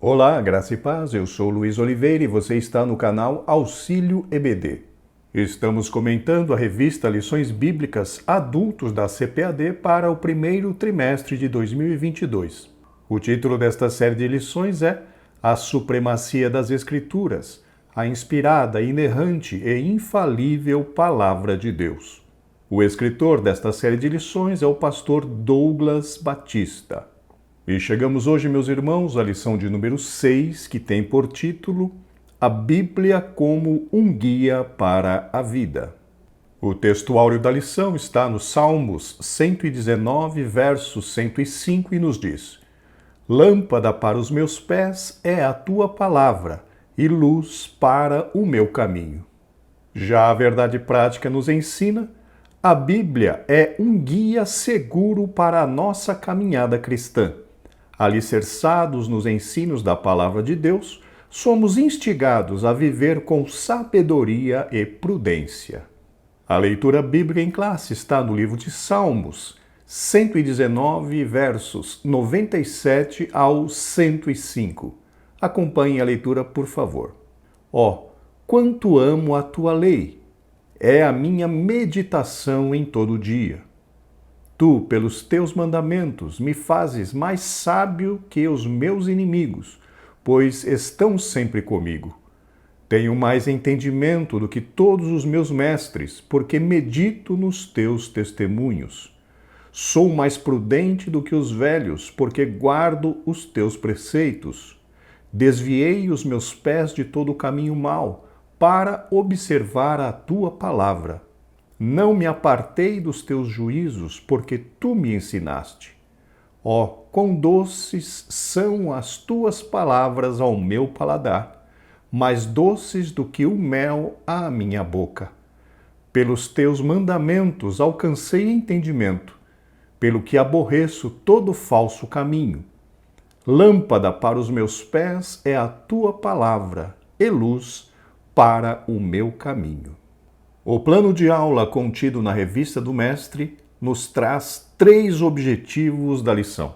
Olá, graça e paz, eu sou Luiz Oliveira e você está no canal Auxílio EBD. Estamos comentando a revista Lições Bíblicas Adultos da CPAD para o primeiro trimestre de 2022. O título desta série de lições é A Supremacia das Escrituras, a inspirada, inerrante e infalível Palavra de Deus. O escritor desta série de lições é o pastor Douglas Batista. E chegamos hoje, meus irmãos, à lição de número 6, que tem por título A Bíblia como um guia para a vida. O texto áureo da lição está no Salmos 119, verso 105 e nos diz: Lâmpada para os meus pés é a tua palavra e luz para o meu caminho. Já a verdade prática nos ensina: a Bíblia é um guia seguro para a nossa caminhada cristã. Alicerçados nos ensinos da Palavra de Deus, somos instigados a viver com sabedoria e prudência. A leitura bíblica em classe está no livro de Salmos, 119, versos 97 ao 105. Acompanhe a leitura, por favor. Ó, quanto amo a tua lei! É a minha meditação em todo dia. Tu, pelos teus mandamentos, me fazes mais sábio que os meus inimigos, pois estão sempre comigo. Tenho mais entendimento do que todos os meus mestres, porque medito nos teus testemunhos. Sou mais prudente do que os velhos, porque guardo os teus preceitos. Desviei os meus pés de todo o caminho mau, para observar a tua palavra. Não me apartei dos teus juízos, porque tu me ensinaste. Ó, quão doces são as tuas palavras ao meu paladar, mais doces do que o mel à minha boca. Pelos teus mandamentos alcancei entendimento, pelo que aborreço todo falso caminho. Lâmpada para os meus pés é a tua palavra, e luz para o meu caminho. O plano de aula contido na Revista do Mestre nos traz 3 objetivos da lição.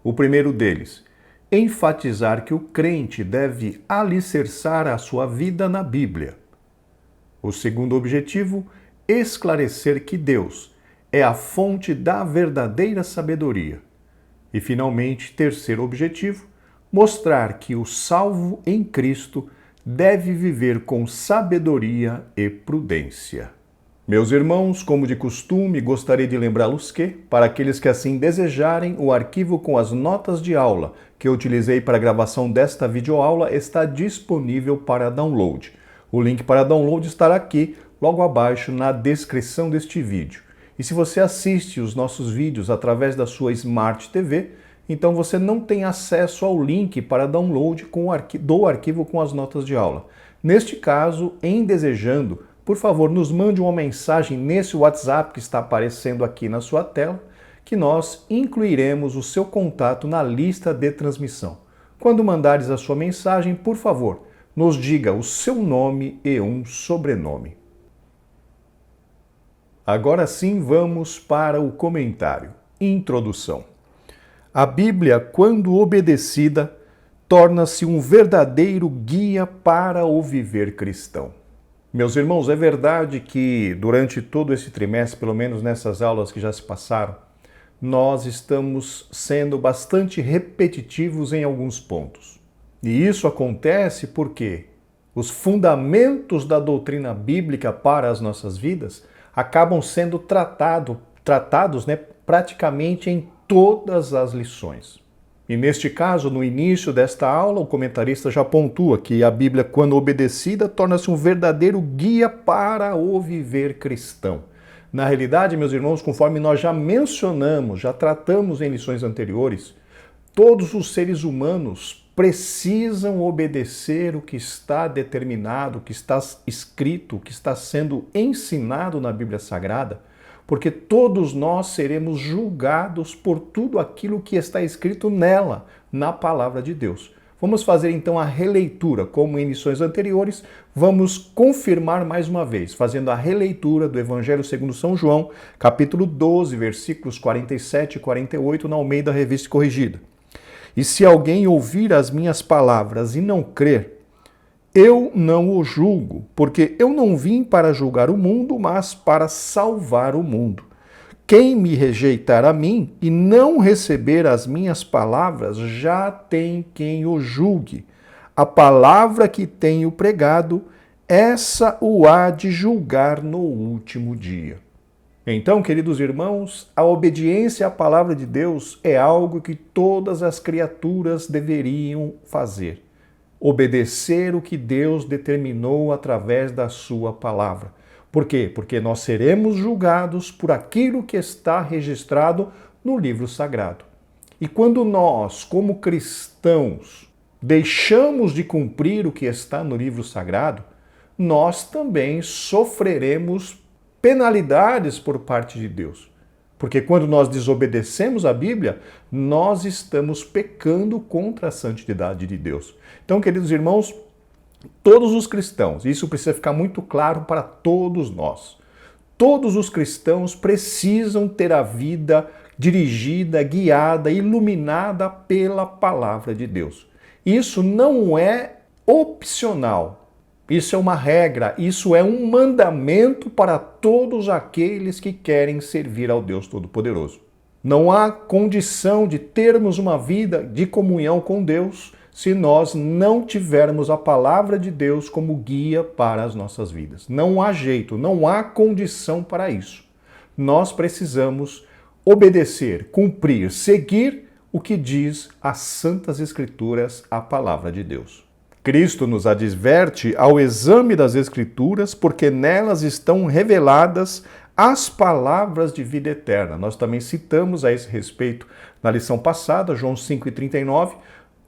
O primeiro deles, enfatizar que o crente deve alicerçar a sua vida na Bíblia. O segundo objetivo, esclarecer que Deus é a fonte da verdadeira sabedoria. E, finalmente, terceiro objetivo, mostrar que o salvo em Cristo deve viver com sabedoria e prudência. Meus irmãos, como de costume, gostaria de lembrá-los que, para aqueles que assim desejarem, o arquivo com as notas de aula que eu utilizei para a gravação desta videoaula está disponível para download. O link para download estará aqui, logo abaixo, na descrição deste vídeo. E se você assiste os nossos vídeos através da sua Smart TV, então você não tem acesso ao link para download do arquivo com as notas de aula. Neste caso, em desejando, por favor, nos mande uma mensagem nesse WhatsApp que está aparecendo aqui na sua tela, que nós incluiremos o seu contato na lista de transmissão. Quando mandares a sua mensagem, por favor, nos diga o seu nome e um sobrenome. Agora sim, vamos para o comentário. Introdução. A Bíblia, quando obedecida, torna-se um verdadeiro guia para o viver cristão. Meus irmãos, é verdade que durante todo esse trimestre, pelo menos nessas aulas que já se passaram, nós estamos sendo bastante repetitivos em alguns pontos. E isso acontece porque os fundamentos da doutrina bíblica para as nossas vidas acabam sendo tratados, praticamente em todas as lições. E neste caso, no início desta aula, o comentarista já pontua que a Bíblia, quando obedecida, torna-se um verdadeiro guia para o viver cristão. Na realidade, meus irmãos, conforme nós já mencionamos, já tratamos em lições anteriores, todos os seres humanos precisam obedecer o que está determinado, o que está escrito, o que está sendo ensinado na Bíblia Sagrada, porque todos nós seremos julgados por tudo aquilo que está escrito nela, na Palavra de Deus. Vamos fazer então a releitura, como em lições anteriores, vamos confirmar mais uma vez, fazendo a releitura do Evangelho segundo São João, capítulo 12, versículos 47 e 48, na Almeida Revista Corrigida. E se alguém ouvir as minhas palavras e não crer, eu não o julgo, porque eu não vim para julgar o mundo, mas para salvar o mundo. Quem me rejeitar a mim e não receber as minhas palavras, já tem quem o julgue. A palavra que tenho pregado, essa o há de julgar no último dia. Então, queridos irmãos, a obediência à palavra de Deus é algo que todas as criaturas deveriam fazer. Obedecer o que Deus determinou através da sua palavra. Por quê? Porque nós seremos julgados por aquilo que está registrado no livro sagrado. E quando nós, como cristãos, deixamos de cumprir o que está no livro sagrado, nós também sofreremos penalidades por parte de Deus. Porque quando nós desobedecemos a Bíblia, nós estamos pecando contra a santidade de Deus. Então, queridos irmãos, todos os cristãos, isso precisa ficar muito claro para todos nós. Todos os cristãos precisam ter a vida dirigida, guiada, iluminada pela palavra de Deus. Isso não é opcional. Isso é uma regra, isso é um mandamento para todos aqueles que querem servir ao Deus Todo-Poderoso. Não há condição de termos uma vida de comunhão com Deus se nós não tivermos a palavra de Deus como guia para as nossas vidas. Não há jeito, não há condição para isso. Nós precisamos obedecer, cumprir, seguir o que diz as Santas Escrituras, a palavra de Deus. Cristo nos adverte ao exame das Escrituras, porque nelas estão reveladas as palavras de vida eterna. Nós também citamos a esse respeito na lição passada, João 5,39,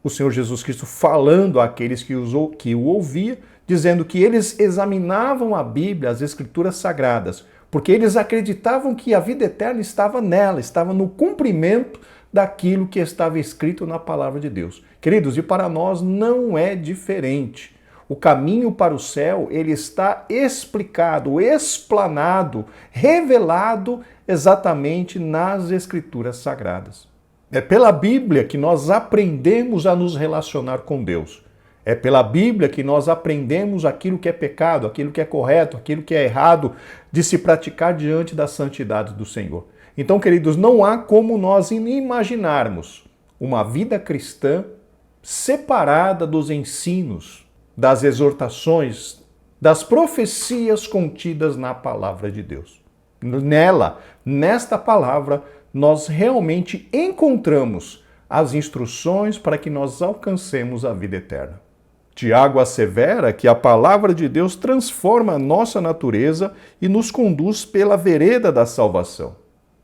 o Senhor Jesus Cristo falando àqueles que o ouviam, dizendo que eles examinavam a Bíblia, as Escrituras Sagradas, porque eles acreditavam que a vida eterna estava nela, estava no cumprimento daquilo que estava escrito na palavra de Deus. Queridos, e para nós não é diferente. O caminho para o céu, ele está explicado, explanado, revelado exatamente nas Escrituras Sagradas. É pela Bíblia que nós aprendemos a nos relacionar com Deus. É pela Bíblia que nós aprendemos aquilo que é pecado, aquilo que é correto, aquilo que é errado de se praticar diante da santidade do Senhor. Então, queridos, não há como nós imaginarmos uma vida cristã separada dos ensinos, das exortações, das profecias contidas na palavra de Deus. Nesta palavra, nós realmente encontramos as instruções para que nós alcancemos a vida eterna. Tiago assevera que a palavra de Deus transforma a nossa natureza e nos conduz pela vereda da salvação.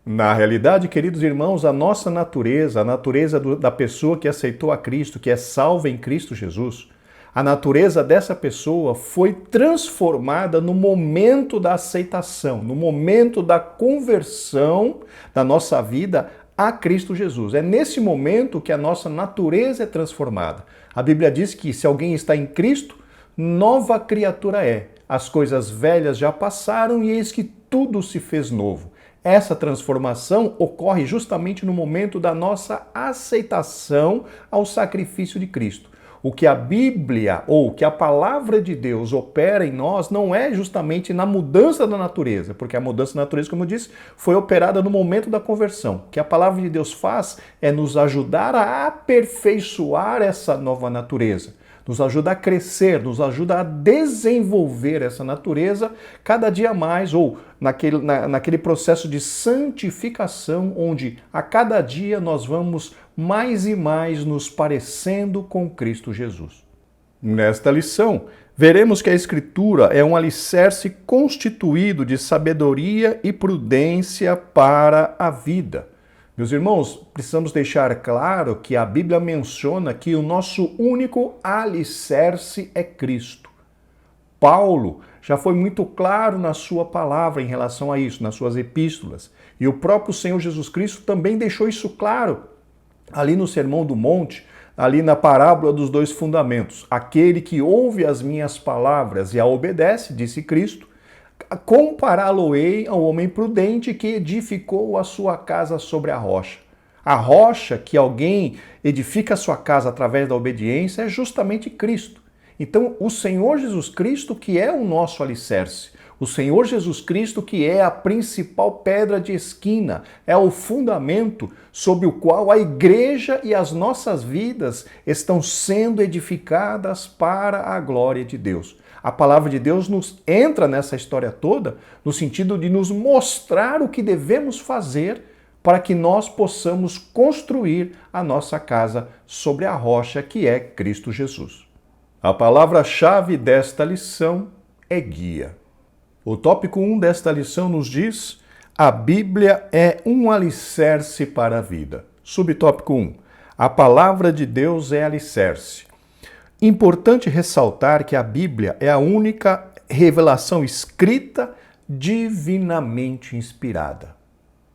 Na realidade, queridos irmãos, a nossa natureza, a natureza da pessoa que aceitou a Cristo, que é salva em Cristo Jesus, a natureza dessa pessoa foi transformada no momento da aceitação, no momento da conversão da nossa vida a Cristo Jesus. É nesse momento que a nossa natureza é transformada. A Bíblia diz que se alguém está em Cristo, nova criatura é. As coisas velhas já passaram e eis que tudo se fez novo. Essa transformação ocorre justamente no momento da nossa aceitação ao sacrifício de Cristo. O que a Bíblia ou que a palavra de Deus opera em nós não é justamente na mudança da natureza, porque a mudança da natureza, como eu disse, foi operada no momento da conversão. O que a palavra de Deus faz é nos ajudar a aperfeiçoar essa nova natureza, nos ajuda a crescer, nos ajuda a desenvolver essa natureza cada dia mais, ou naquele processo de santificação, onde a cada dia nós vamos mais e mais nos parecendo com Cristo Jesus. Nesta lição, veremos que a Escritura é um alicerce constituído de sabedoria e prudência para a vida. Meus irmãos, precisamos deixar claro que a Bíblia menciona que o nosso único alicerce é Cristo. Paulo já foi muito claro na sua palavra em relação a isso, nas suas epístolas. E o próprio Senhor Jesus Cristo também deixou isso claro ali no Sermão do Monte, ali na parábola dos dois fundamentos. Aquele que ouve as minhas palavras e a obedece, disse Cristo, compará-lo-ei ao homem prudente que edificou a sua casa sobre a rocha. A rocha que alguém edifica a sua casa através da obediência é justamente Cristo. Então, o Senhor Jesus Cristo que é o nosso alicerce. O Senhor Jesus Cristo que é a principal pedra de esquina, é o fundamento sobre o qual a igreja e as nossas vidas estão sendo edificadas para a glória de Deus. A palavra de Deus nos entra nessa história toda no sentido de nos mostrar o que devemos fazer para que nós possamos construir a nossa casa sobre a rocha que é Cristo Jesus. A palavra-chave desta lição é guia. O tópico 1 desta lição nos diz: a Bíblia é um alicerce para a vida. Subtópico 1. A palavra de Deus é alicerce. Importante ressaltar que a Bíblia é a única revelação escrita divinamente inspirada.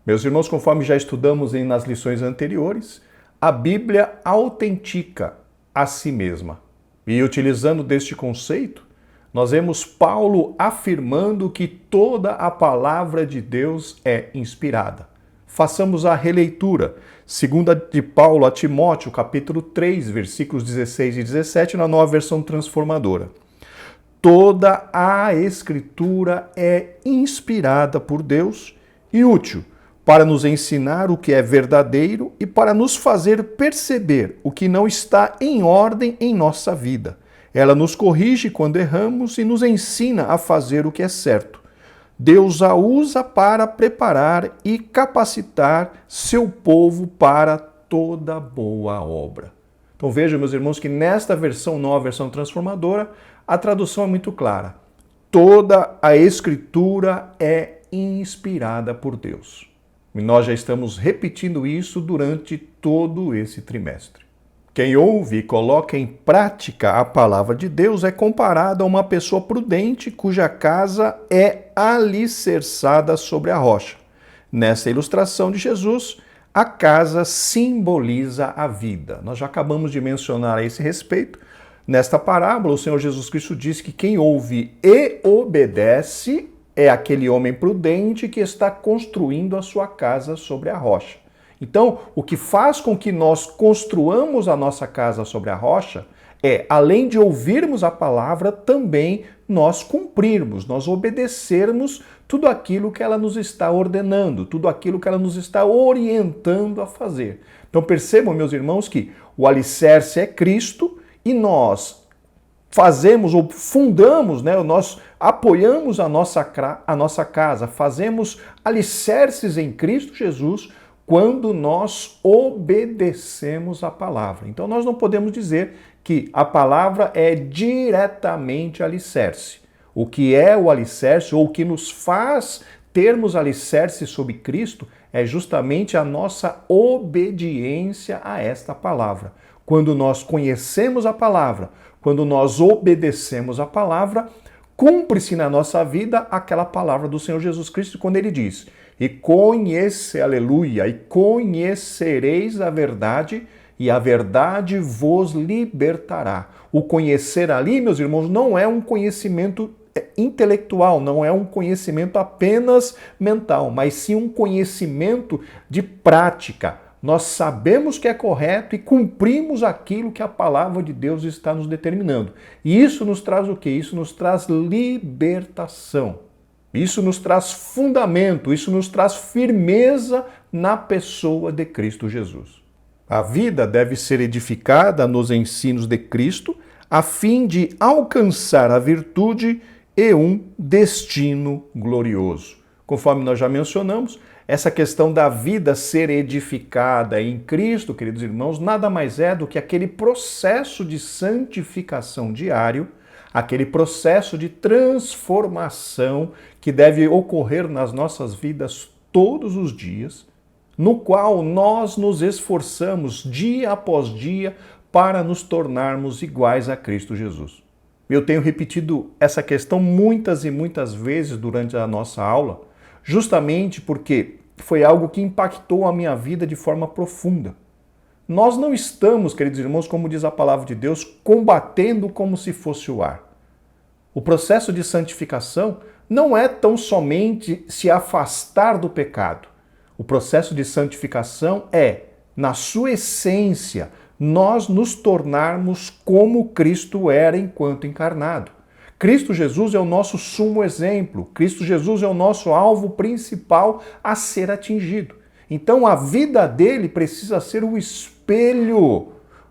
Meus irmãos, conforme já estudamos nas lições anteriores, a Bíblia autentica a si mesma. E utilizando deste conceito, nós vemos Paulo afirmando que toda a palavra de Deus é inspirada. Façamos a releitura. Segunda de Paulo a Timóteo, capítulo 3, versículos 16 e 17, na Nova Versão Transformadora. Toda a Escritura é inspirada por Deus e útil para nos ensinar o que é verdadeiro e para nos fazer perceber o que não está em ordem em nossa vida. Ela nos corrige quando erramos e nos ensina a fazer o que é certo. Deus a usa para preparar e capacitar seu povo para toda boa obra. Então vejam, meus irmãos, que nesta versão nova, versão transformadora, a tradução é muito clara. Toda a Escritura é inspirada por Deus. E nós já estamos repetindo isso durante todo esse trimestre. Quem ouve e coloca em prática a palavra de Deus é comparado a uma pessoa prudente cuja casa é alicerçada sobre a rocha. Nessa ilustração de Jesus, a casa simboliza a vida. Nós já acabamos de mencionar a esse respeito. Nesta parábola, o Senhor Jesus Cristo diz que quem ouve e obedece é aquele homem prudente que está construindo a sua casa sobre a rocha. Então, o que faz com que nós construamos a nossa casa sobre a rocha é, além de ouvirmos a palavra, também nós cumprirmos, nós obedecermos tudo aquilo que ela nos está ordenando, tudo aquilo que ela nos está orientando a fazer. Então percebam, meus irmãos, que o alicerce é Cristo e nós fazemos ou fundamos, nós apoiamos a nossa casa, fazemos alicerces em Cristo Jesus quando nós obedecemos a palavra. Então nós não podemos dizer que a palavra é diretamente alicerce. O que é o alicerce ou o que nos faz termos alicerce sobre Cristo é justamente a nossa obediência a esta palavra. Quando nós conhecemos a palavra, quando nós obedecemos a palavra, cumpre-se na nossa vida aquela palavra do Senhor Jesus Cristo quando ele diz: aleluia, e conhecereis a verdade, e a verdade vos libertará. O conhecer ali, meus irmãos, não é um conhecimento intelectual, não é um conhecimento apenas mental, mas sim um conhecimento de prática. Nós sabemos que é correto e cumprimos aquilo que a palavra de Deus está nos determinando. E isso nos traz o quê? Isso nos traz libertação. Isso nos traz fundamento, isso nos traz firmeza na pessoa de Cristo Jesus. A vida deve ser edificada nos ensinos de Cristo, a fim de alcançar a virtude e um destino glorioso. Conforme nós já mencionamos, essa questão da vida ser edificada em Cristo, queridos irmãos, nada mais é do que aquele processo de santificação diário, aquele processo de transformação que deve ocorrer nas nossas vidas todos os dias, no qual nós nos esforçamos dia após dia para nos tornarmos iguais a Cristo Jesus. Eu tenho repetido essa questão muitas e muitas vezes durante a nossa aula, justamente porque foi algo que impactou a minha vida de forma profunda. Nós não estamos, queridos irmãos, como diz a palavra de Deus, combatendo como se fosse o ar. O processo de santificação não é tão somente se afastar do pecado. O processo de santificação é na sua essência, nós nos tornarmos como Cristo era enquanto encarnado. Cristo Jesus é o nosso sumo exemplo. Cristo Jesus é o nosso alvo principal a ser atingido. Então a vida dele precisa ser o espelho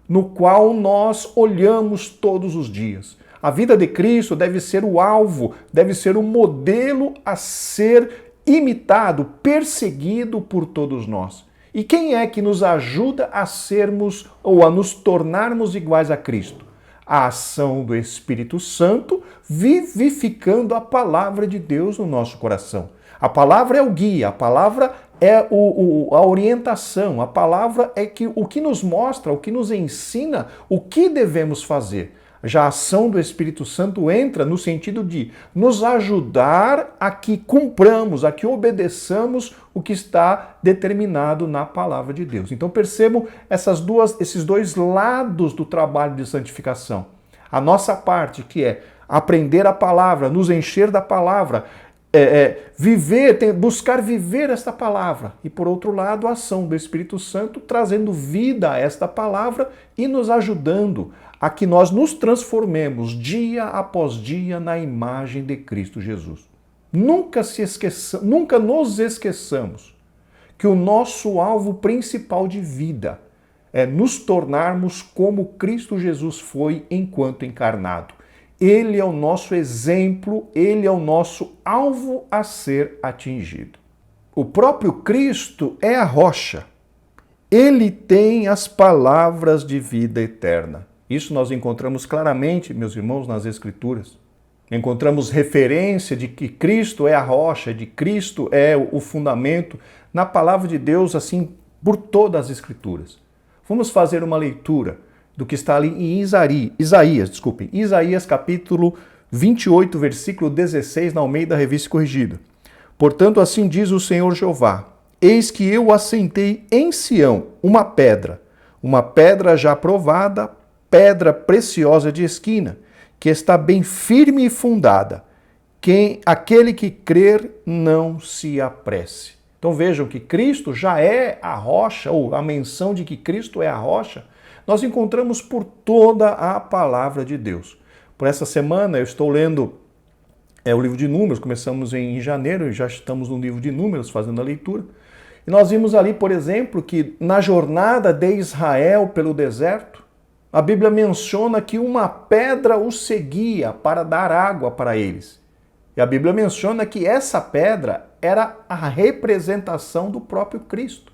no qual nós olhamos todos os dias. A vida de Cristo deve ser o alvo, deve ser o modelo a ser imitado, perseguido por todos nós. E quem é que nos ajuda a sermos ou a nos tornarmos iguais a Cristo? A ação do Espírito Santo vivificando a palavra de Deus no nosso coração. A palavra é o guia, a palavra é a orientação, a palavra é o que nos mostra, o que nos ensina o que devemos fazer. Já a ação do Espírito Santo entra no sentido de nos ajudar a que cumpramos, a que obedeçamos o que está determinado na palavra de Deus. Então percebam esses dois lados do trabalho de santificação. A nossa parte, que é aprender a palavra, nos encher da palavra, buscar viver esta palavra. E por outro lado, a ação do Espírito Santo trazendo vida a esta palavra e nos ajudando a que nós nos transformemos dia após dia na imagem de Cristo Jesus. Nunca nos esqueçamos que o nosso alvo principal de vida é nos tornarmos como Cristo Jesus foi enquanto encarnado. Ele é o nosso exemplo, ele é o nosso alvo a ser atingido. O próprio Cristo é a rocha. Ele tem as palavras de vida eterna. Isso nós encontramos claramente, meus irmãos, nas Escrituras. Encontramos referência de que Cristo é a rocha, de Cristo é o fundamento, na palavra de Deus, assim, por todas as Escrituras. Vamos fazer uma leitura do que está ali em Isaías capítulo 28, versículo 16, na Almeida Revista Corrigida. Portanto, assim diz o Senhor Jeová: eis que eu assentei em Sião uma pedra já provada, pedra preciosa de esquina, que está bem firme e fundada. Aquele que crer não se apresse. Então vejam que Cristo já é a rocha, ou a menção de que Cristo é a rocha, nós encontramos por toda a palavra de Deus. Por essa semana eu estou lendo o livro de Números, começamos em janeiro e já estamos no livro de Números fazendo a leitura. E nós vimos ali, por exemplo, que na jornada de Israel pelo deserto, a Bíblia menciona que uma pedra os seguia para dar água para eles. E a Bíblia menciona que essa pedra era a representação do próprio Cristo.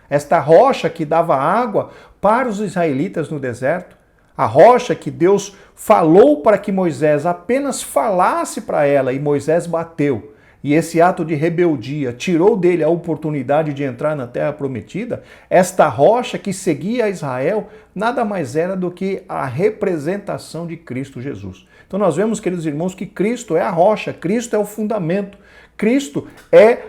Esta rocha que dava água para os israelitas no deserto, a rocha que Deus falou para que Moisés apenas falasse para ela e Moisés bateu. E esse ato de rebeldia tirou dele a oportunidade de entrar na Terra Prometida, esta rocha que seguia a Israel nada mais era do que a representação de Cristo Jesus. Então nós vemos, queridos irmãos, que Cristo é a rocha, Cristo é o fundamento, Cristo é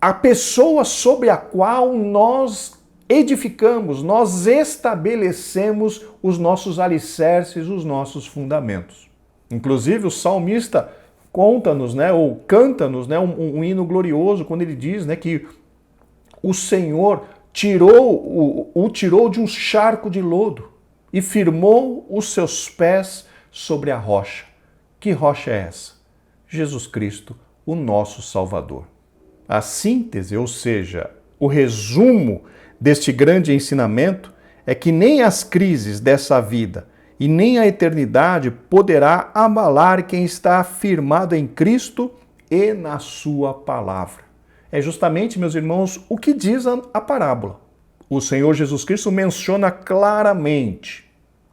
a pessoa sobre a qual nós edificamos, nós estabelecemos os nossos alicerces, os nossos fundamentos. Inclusive o salmista conta-nos, ou canta-nos, um hino glorioso quando ele diz, que o Senhor o tirou de um charco de lodo e firmou os seus pés sobre a rocha. Que rocha é essa? Jesus Cristo, o nosso Salvador. A síntese, ou seja, o resumo deste grande ensinamento é que nem as crises dessa vida e nem a eternidade poderá abalar quem está firmado em Cristo e na sua palavra. É justamente, meus irmãos, o que diz a parábola. O Senhor Jesus Cristo menciona claramente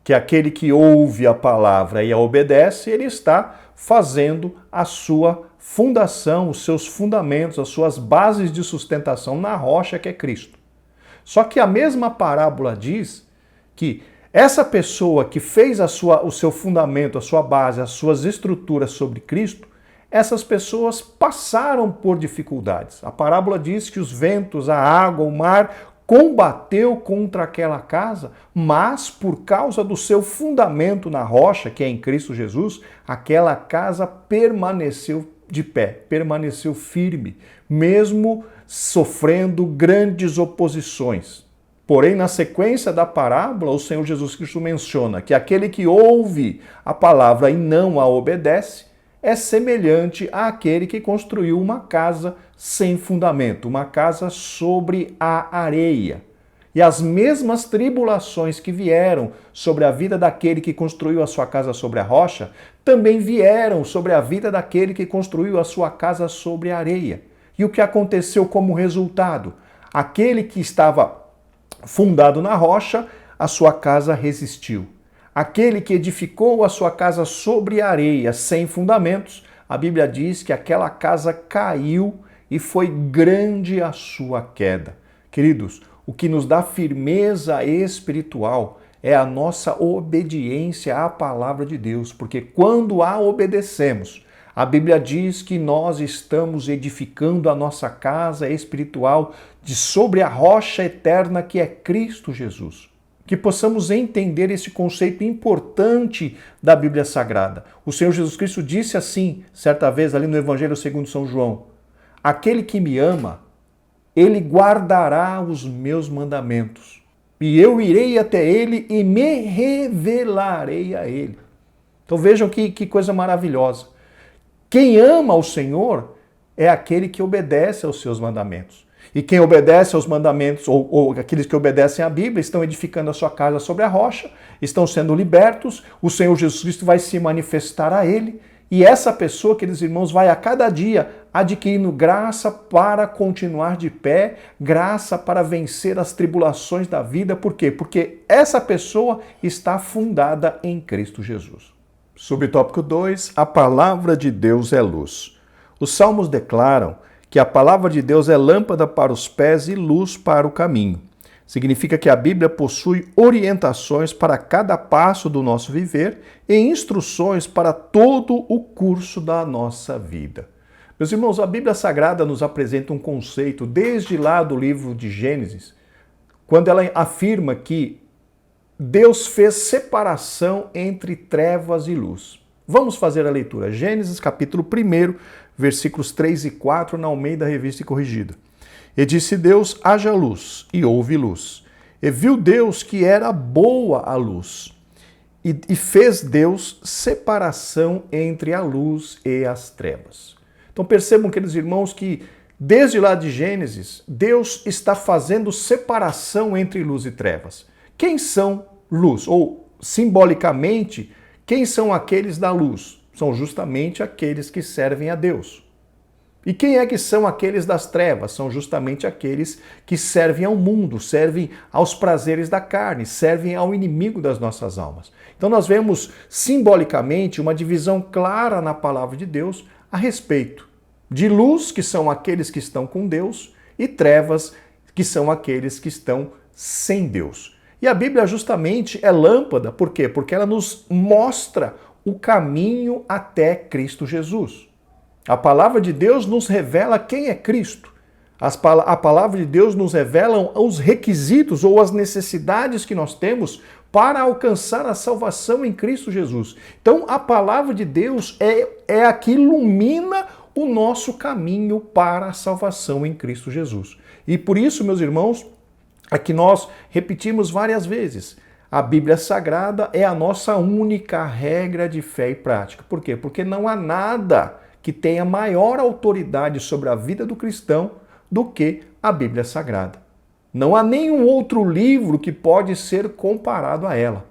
que aquele que ouve a palavra e a obedece, ele está fazendo a sua fundação, os seus fundamentos, as suas bases de sustentação na rocha que é Cristo. Só que a mesma parábola diz que essa pessoa que fez o seu fundamento, a sua base, as suas estruturas sobre Cristo, essas pessoas passaram por dificuldades. A parábola diz que os ventos, a água, o mar combateu contra aquela casa, mas por causa do seu fundamento na rocha, que é em Cristo Jesus, aquela casa permaneceu de pé, permaneceu firme, mesmo sofrendo grandes oposições. Porém, na sequência da parábola, o Senhor Jesus Cristo menciona que aquele que ouve a palavra e não a obedece é semelhante àquele que construiu uma casa sem fundamento, uma casa sobre a areia. E as mesmas tribulações que vieram sobre a vida daquele que construiu a sua casa sobre a rocha, também vieram sobre a vida daquele que construiu a sua casa sobre a areia. E o que aconteceu como resultado? Aquele que estava fundado na rocha, a sua casa resistiu. Aquele que edificou a sua casa sobre a areia, sem fundamentos, a Bíblia diz que aquela casa caiu e foi grande a sua queda. Queridos, o que nos dá firmeza espiritual é a nossa obediência à palavra de Deus, porque quando a obedecemos, a Bíblia diz que nós estamos edificando a nossa casa espiritual sobre a rocha eterna que é Cristo Jesus. Que possamos entender esse conceito importante da Bíblia Sagrada. O Senhor Jesus Cristo disse assim, certa vez ali no Evangelho segundo São João: aquele que me ama, ele guardará os meus mandamentos, e eu irei até ele e me revelarei a ele. Então vejam que coisa maravilhosa. Quem ama o Senhor é aquele que obedece aos seus mandamentos. E quem obedece aos mandamentos, ou aqueles que obedecem à Bíblia, estão edificando a sua casa sobre a rocha, estão sendo libertos, o Senhor Jesus Cristo vai se manifestar a ele, e essa pessoa, queridos irmãos, vai a cada dia adquirindo graça para continuar de pé, graça para vencer as tribulações da vida. Por quê? Porque essa pessoa está fundada em Cristo Jesus. Subtópico 2, a palavra de Deus é luz. Os salmos declaram que a palavra de Deus é lâmpada para os pés e luz para o caminho. Significa que a Bíblia possui orientações para cada passo do nosso viver e instruções para todo o curso da nossa vida. Meus irmãos, a Bíblia Sagrada nos apresenta um conceito desde lá do livro de Gênesis, quando ela afirma que Deus fez separação entre trevas e luz. Vamos fazer a leitura. Gênesis capítulo 1, versículos 3 e 4, na Almeida Revista e Corrigida. E disse Deus: haja luz, e houve luz. E viu Deus que era boa a luz. E fez Deus separação entre a luz e as trevas. Então percebam, queridos irmãos, que desde lá de Gênesis, Deus está fazendo separação entre luz e trevas. Quem são luz? Ou, simbolicamente, quem são aqueles da luz? São justamente aqueles que servem a Deus. E quem é que são aqueles das trevas? São justamente aqueles que servem ao mundo, servem aos prazeres da carne, servem ao inimigo das nossas almas. Então nós vemos simbolicamente uma divisão clara na palavra de Deus a respeito de luz, que são aqueles que estão com Deus, e trevas, que são aqueles que estão sem Deus. E a Bíblia justamente é lâmpada, por quê? Porque ela nos mostra o caminho até Cristo Jesus. A palavra de Deus nos revela quem é Cristo. A palavra de Deus nos revela os requisitos ou as necessidades que nós temos para alcançar a salvação em Cristo Jesus. Então, a palavra de Deus é a que ilumina o nosso caminho para a salvação em Cristo Jesus. E por isso, meus irmãos, é que nós repetimos várias vezes: a Bíblia Sagrada é a nossa única regra de fé e prática. Por quê? Porque não há nada que tenha maior autoridade sobre a vida do cristão do que a Bíblia Sagrada. Não há nenhum outro livro que pode ser comparado a ela.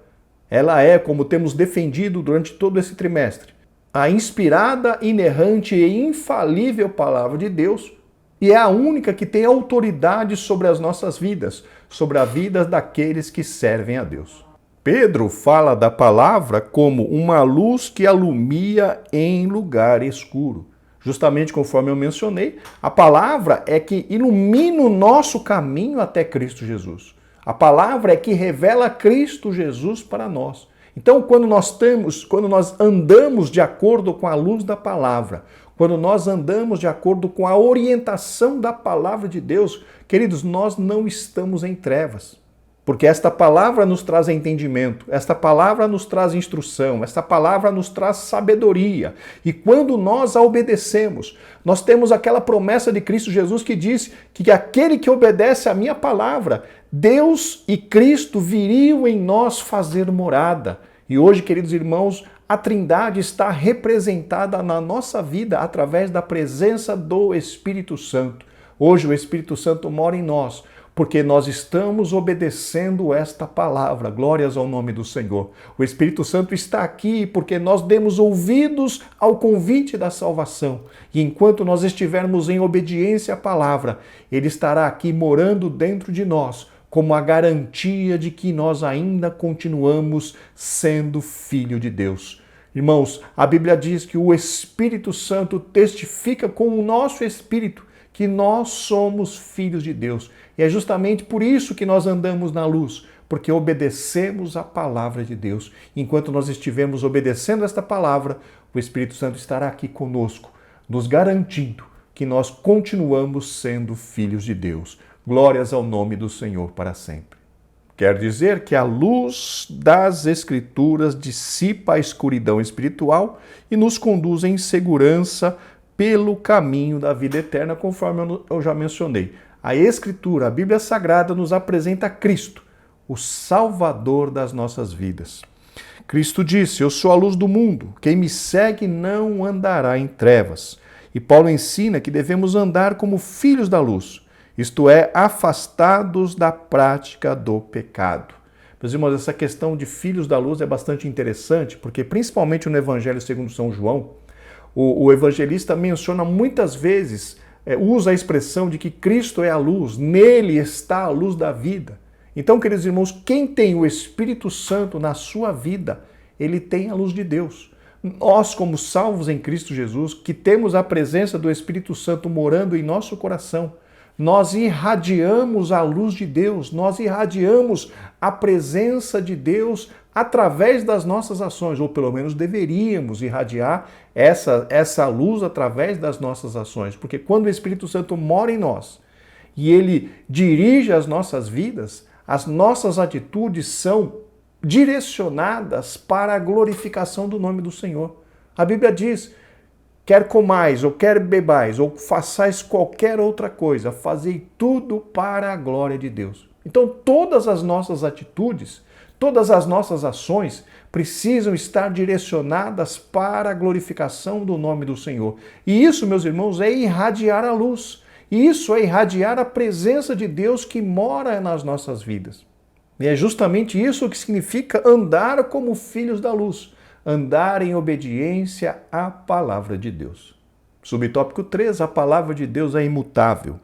Ela é, como temos defendido durante todo esse trimestre, a inspirada, inerrante e infalível palavra de Deus, e é a única que tem autoridade sobre as nossas vidas, sobre a vida daqueles que servem a Deus. Pedro fala da palavra como uma luz que alumia em lugar escuro. Justamente conforme eu mencionei, a palavra é que ilumina o nosso caminho até Cristo Jesus. A palavra é que revela Cristo Jesus para nós. Então, quando nós andamos de acordo com a luz da palavra, quando nós andamos de acordo com a orientação da palavra de Deus, queridos, nós não estamos em trevas. Porque esta palavra nos traz entendimento, esta palavra nos traz instrução, esta palavra nos traz sabedoria. E quando nós a obedecemos, nós temos aquela promessa de Cristo Jesus que diz que aquele que obedece à minha palavra Deus e Cristo viriam em nós fazer morada. E hoje, queridos irmãos, a Trindade está representada na nossa vida através da presença do Espírito Santo. Hoje o Espírito Santo mora em nós, porque nós estamos obedecendo esta palavra. Glórias ao nome do Senhor. O Espírito Santo está aqui porque nós demos ouvidos ao convite da salvação. E enquanto nós estivermos em obediência à palavra, Ele estará aqui morando dentro de nós, como a garantia de que nós ainda continuamos sendo filho de Deus. Irmãos, a Bíblia diz que o Espírito Santo testifica com o nosso espírito que nós somos filhos de Deus. E é justamente por isso que nós andamos na luz, porque obedecemos a palavra de Deus. Enquanto nós estivermos obedecendo esta palavra, o Espírito Santo estará aqui conosco, nos garantindo que nós continuamos sendo filhos de Deus. Glórias ao nome do Senhor para sempre. Quer dizer que a luz das Escrituras dissipa a escuridão espiritual e nos conduz em segurança pelo caminho da vida eterna, conforme eu já mencionei. A Escritura, a Bíblia Sagrada, nos apresenta Cristo, o Salvador das nossas vidas. Cristo disse: eu sou a luz do mundo, quem me segue não andará em trevas. E Paulo ensina que devemos andar como filhos da luz, isto é, afastados da prática do pecado. Meus irmãos, essa questão de filhos da luz é bastante interessante, porque principalmente no Evangelho segundo São João, o evangelista menciona muitas vezes, usa a expressão de que Cristo é a luz, nele está a luz da vida. Então, queridos irmãos, quem tem o Espírito Santo na sua vida, ele tem a luz de Deus. Nós, como salvos em Cristo Jesus, que temos a presença do Espírito Santo morando em nosso coração, nós irradiamos a luz de Deus, nós irradiamos a presença de Deus através das nossas ações, ou pelo menos deveríamos irradiar essa luz através das nossas ações, porque quando o Espírito Santo mora em nós e ele dirige as nossas vidas, as nossas atitudes são direcionadas para a glorificação do nome do Senhor. A Bíblia diz: quer comais, ou quer bebais, ou façais qualquer outra coisa, fazei tudo para a glória de Deus. Então todas as nossas atitudes, todas as nossas ações precisam estar direcionadas para a glorificação do nome do Senhor. E isso, meus irmãos, é irradiar a luz. E isso é irradiar a presença de Deus que mora nas nossas vidas. E é justamente isso que significa andar como filhos da luz. Andar em obediência à palavra de Deus. Subtópico 3, a palavra de Deus é imutável.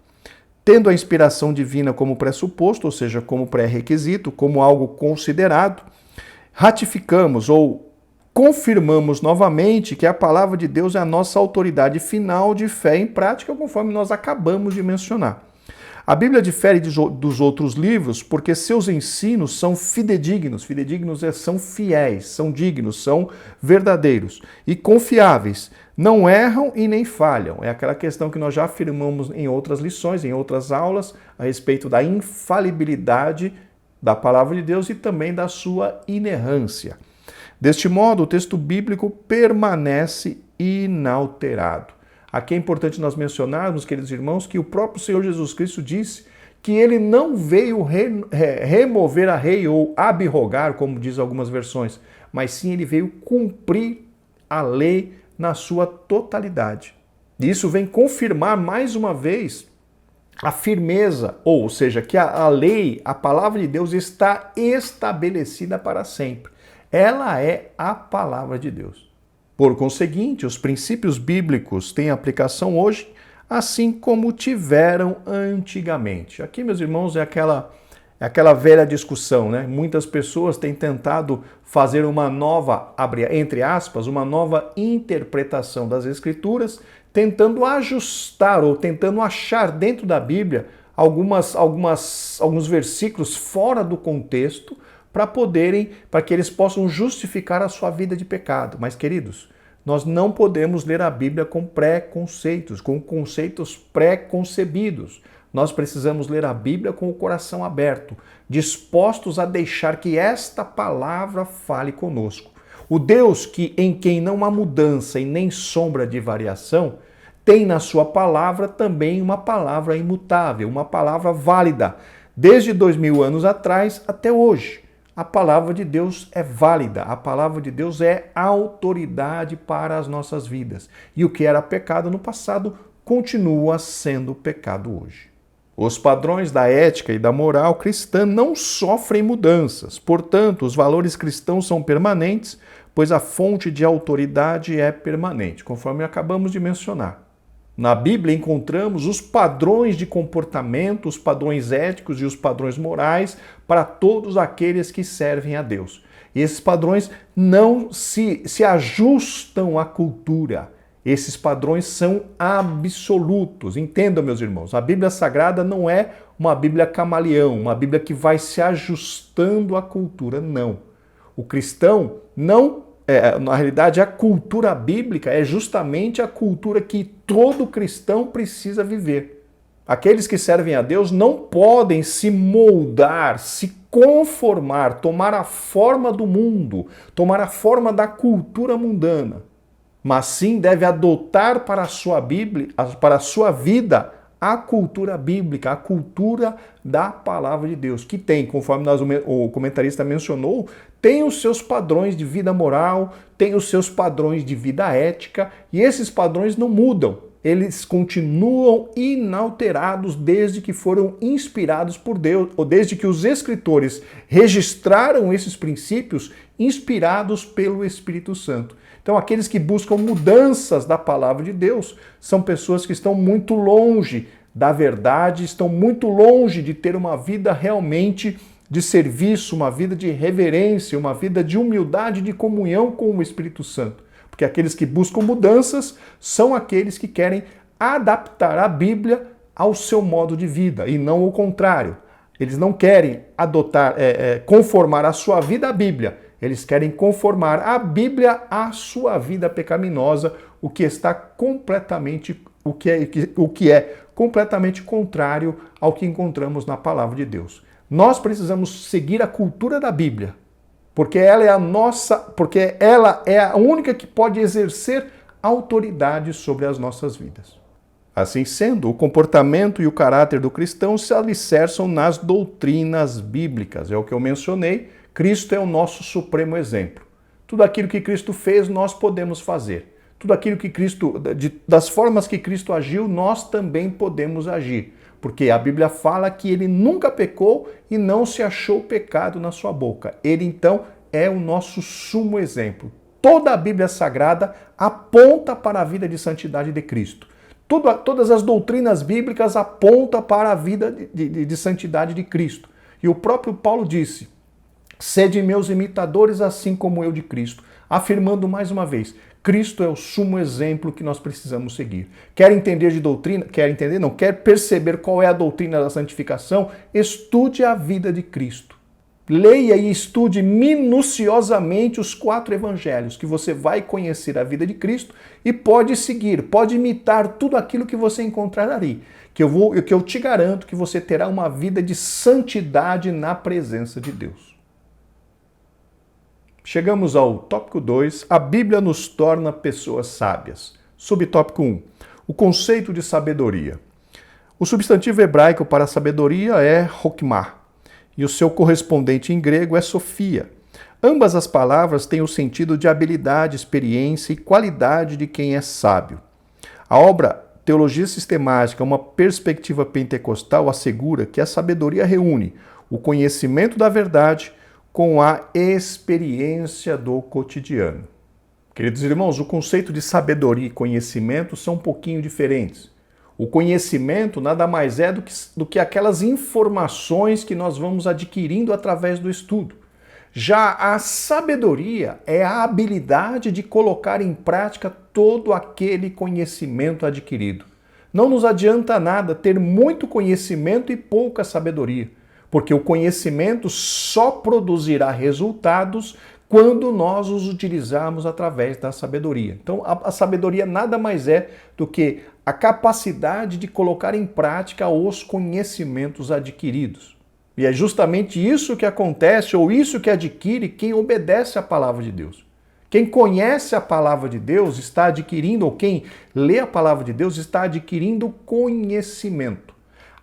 Tendo a inspiração divina como pressuposto, ou seja, como pré-requisito, como algo considerado, ratificamos ou confirmamos novamente que a palavra de Deus é a nossa autoridade final de fé em prática, conforme nós acabamos de mencionar. A Bíblia difere dos outros livros porque seus ensinos são fidedignos. Fidedignos são fiéis, são dignos, são verdadeiros e confiáveis. Não erram e nem falham. É aquela questão que nós já afirmamos em outras lições, em outras aulas, a respeito da infalibilidade da palavra de Deus e também da sua inerrância. Deste modo, o texto bíblico permanece inalterado. Aqui é importante nós mencionarmos, queridos irmãos, que o próprio Senhor Jesus Cristo disse que ele não veio remover a lei ou abrogar, como diz algumas versões, mas sim ele veio cumprir a lei na sua totalidade. E isso vem confirmar mais uma vez a firmeza, ou seja, que a lei, a palavra de Deus está estabelecida para sempre. Ela é a palavra de Deus. Por conseguinte, os princípios bíblicos têm aplicação hoje, assim como tiveram antigamente. Aqui, meus irmãos, é aquela velha discussão, né? Muitas pessoas têm tentado fazer uma nova, entre aspas, uma nova interpretação das Escrituras, tentando ajustar ou tentando achar dentro da Bíblia alguns versículos fora do contexto, para que eles possam justificar a sua vida de pecado. Mas, queridos, nós não podemos ler a Bíblia com preconceitos, com conceitos pré-concebidos. Nós precisamos ler a Bíblia com o coração aberto, dispostos a deixar que esta palavra fale conosco. O Deus em quem não há mudança e nem sombra de variação, tem na sua palavra também uma palavra imutável, uma palavra válida. Desde 2000 anos atrás até hoje, a palavra de Deus é válida, a palavra de Deus é autoridade para as nossas vidas. E o que era pecado no passado continua sendo pecado hoje. Os padrões da ética e da moral cristã não sofrem mudanças, portanto, os valores cristãos são permanentes, pois a fonte de autoridade é permanente, conforme acabamos de mencionar. Na Bíblia encontramos os padrões de comportamento, os padrões éticos e os padrões morais para todos aqueles que servem a Deus. E esses padrões não se ajustam à cultura. Esses padrões são absolutos. Entendam, meus irmãos, a Bíblia Sagrada não é uma Bíblia camaleão, uma Bíblia que vai se ajustando à cultura, não. O cristão não... na realidade, a cultura bíblica é justamente a cultura que todo cristão precisa viver. Aqueles que servem a Deus não podem se moldar, se conformar, tomar a forma do mundo, tomar a forma da cultura mundana, mas sim deve adotar para a sua Bíblia, para a sua vida, a cultura bíblica, a cultura da palavra de Deus, que tem, conforme o comentarista mencionou, tem os seus padrões de vida moral, tem os seus padrões de vida ética, e esses padrões não mudam. Eles continuam inalterados desde que foram inspirados por Deus, ou desde que os escritores registraram esses princípios inspirados pelo Espírito Santo. Então, aqueles que buscam mudanças da palavra de Deus são pessoas que estão muito longe da verdade, estão muito longe de ter uma vida realmente de serviço, uma vida de reverência, uma vida de humildade, de comunhão com o Espírito Santo. Porque aqueles que buscam mudanças são aqueles que querem adaptar a Bíblia ao seu modo de vida e não o contrário. Eles não querem conformar a sua vida à Bíblia. Eles querem conformar a Bíblia à sua vida pecaminosa, o que é completamente contrário ao que encontramos na palavra de Deus. Nós precisamos seguir a cultura da Bíblia, porque ela é a única que pode exercer autoridade sobre as nossas vidas. Assim sendo, o comportamento e o caráter do cristão se alicerçam nas doutrinas bíblicas. É o que eu mencionei. Cristo é o nosso supremo exemplo. Tudo aquilo que Cristo fez, nós podemos fazer. Tudo aquilo que das formas que Cristo agiu, nós também podemos agir. Porque a Bíblia fala que ele nunca pecou e não se achou pecado na sua boca. Ele, então, é o nosso sumo exemplo. Toda a Bíblia Sagrada aponta para a vida de santidade de Cristo. Todas as doutrinas bíblicas apontam para a vida de santidade de Cristo. E o próprio Paulo disse: sede meus imitadores, assim como eu de Cristo. Afirmando mais uma vez, Cristo é o sumo exemplo que nós precisamos seguir. Quer entender de doutrina? Quer perceber qual é a doutrina da santificação? Estude a vida de Cristo. Leia e estude minuciosamente os 4 evangelhos, que você vai conhecer a vida de Cristo e pode seguir, pode imitar tudo aquilo que você encontrar ali. Que eu te garanto que você terá uma vida de santidade na presença de Deus. Chegamos ao tópico 2, a Bíblia nos torna pessoas sábias. Subtópico 1, o conceito de sabedoria. O substantivo hebraico para sabedoria é chokmah, e o seu correspondente em grego é sofia. Ambas as palavras têm o sentido de habilidade, experiência e qualidade de quem é sábio. A obra Teologia Sistemática, uma perspectiva pentecostal, assegura que a sabedoria reúne o conhecimento da verdade com a experiência do cotidiano. Queridos irmãos, o conceito de sabedoria e conhecimento são um pouquinho diferentes. O conhecimento nada mais é do que aquelas informações que nós vamos adquirindo através do estudo. Já a sabedoria é a habilidade de colocar em prática todo aquele conhecimento adquirido. Não nos adianta nada ter muito conhecimento e pouca sabedoria, porque o conhecimento só produzirá resultados quando nós os utilizarmos através da sabedoria. Então, a sabedoria nada mais é do que a capacidade de colocar em prática os conhecimentos adquiridos. E é justamente isso que acontece, ou isso que adquire quem obedece à palavra de Deus. Quem conhece a palavra de Deus está adquirindo, ou quem lê a palavra de Deus está adquirindo conhecimento.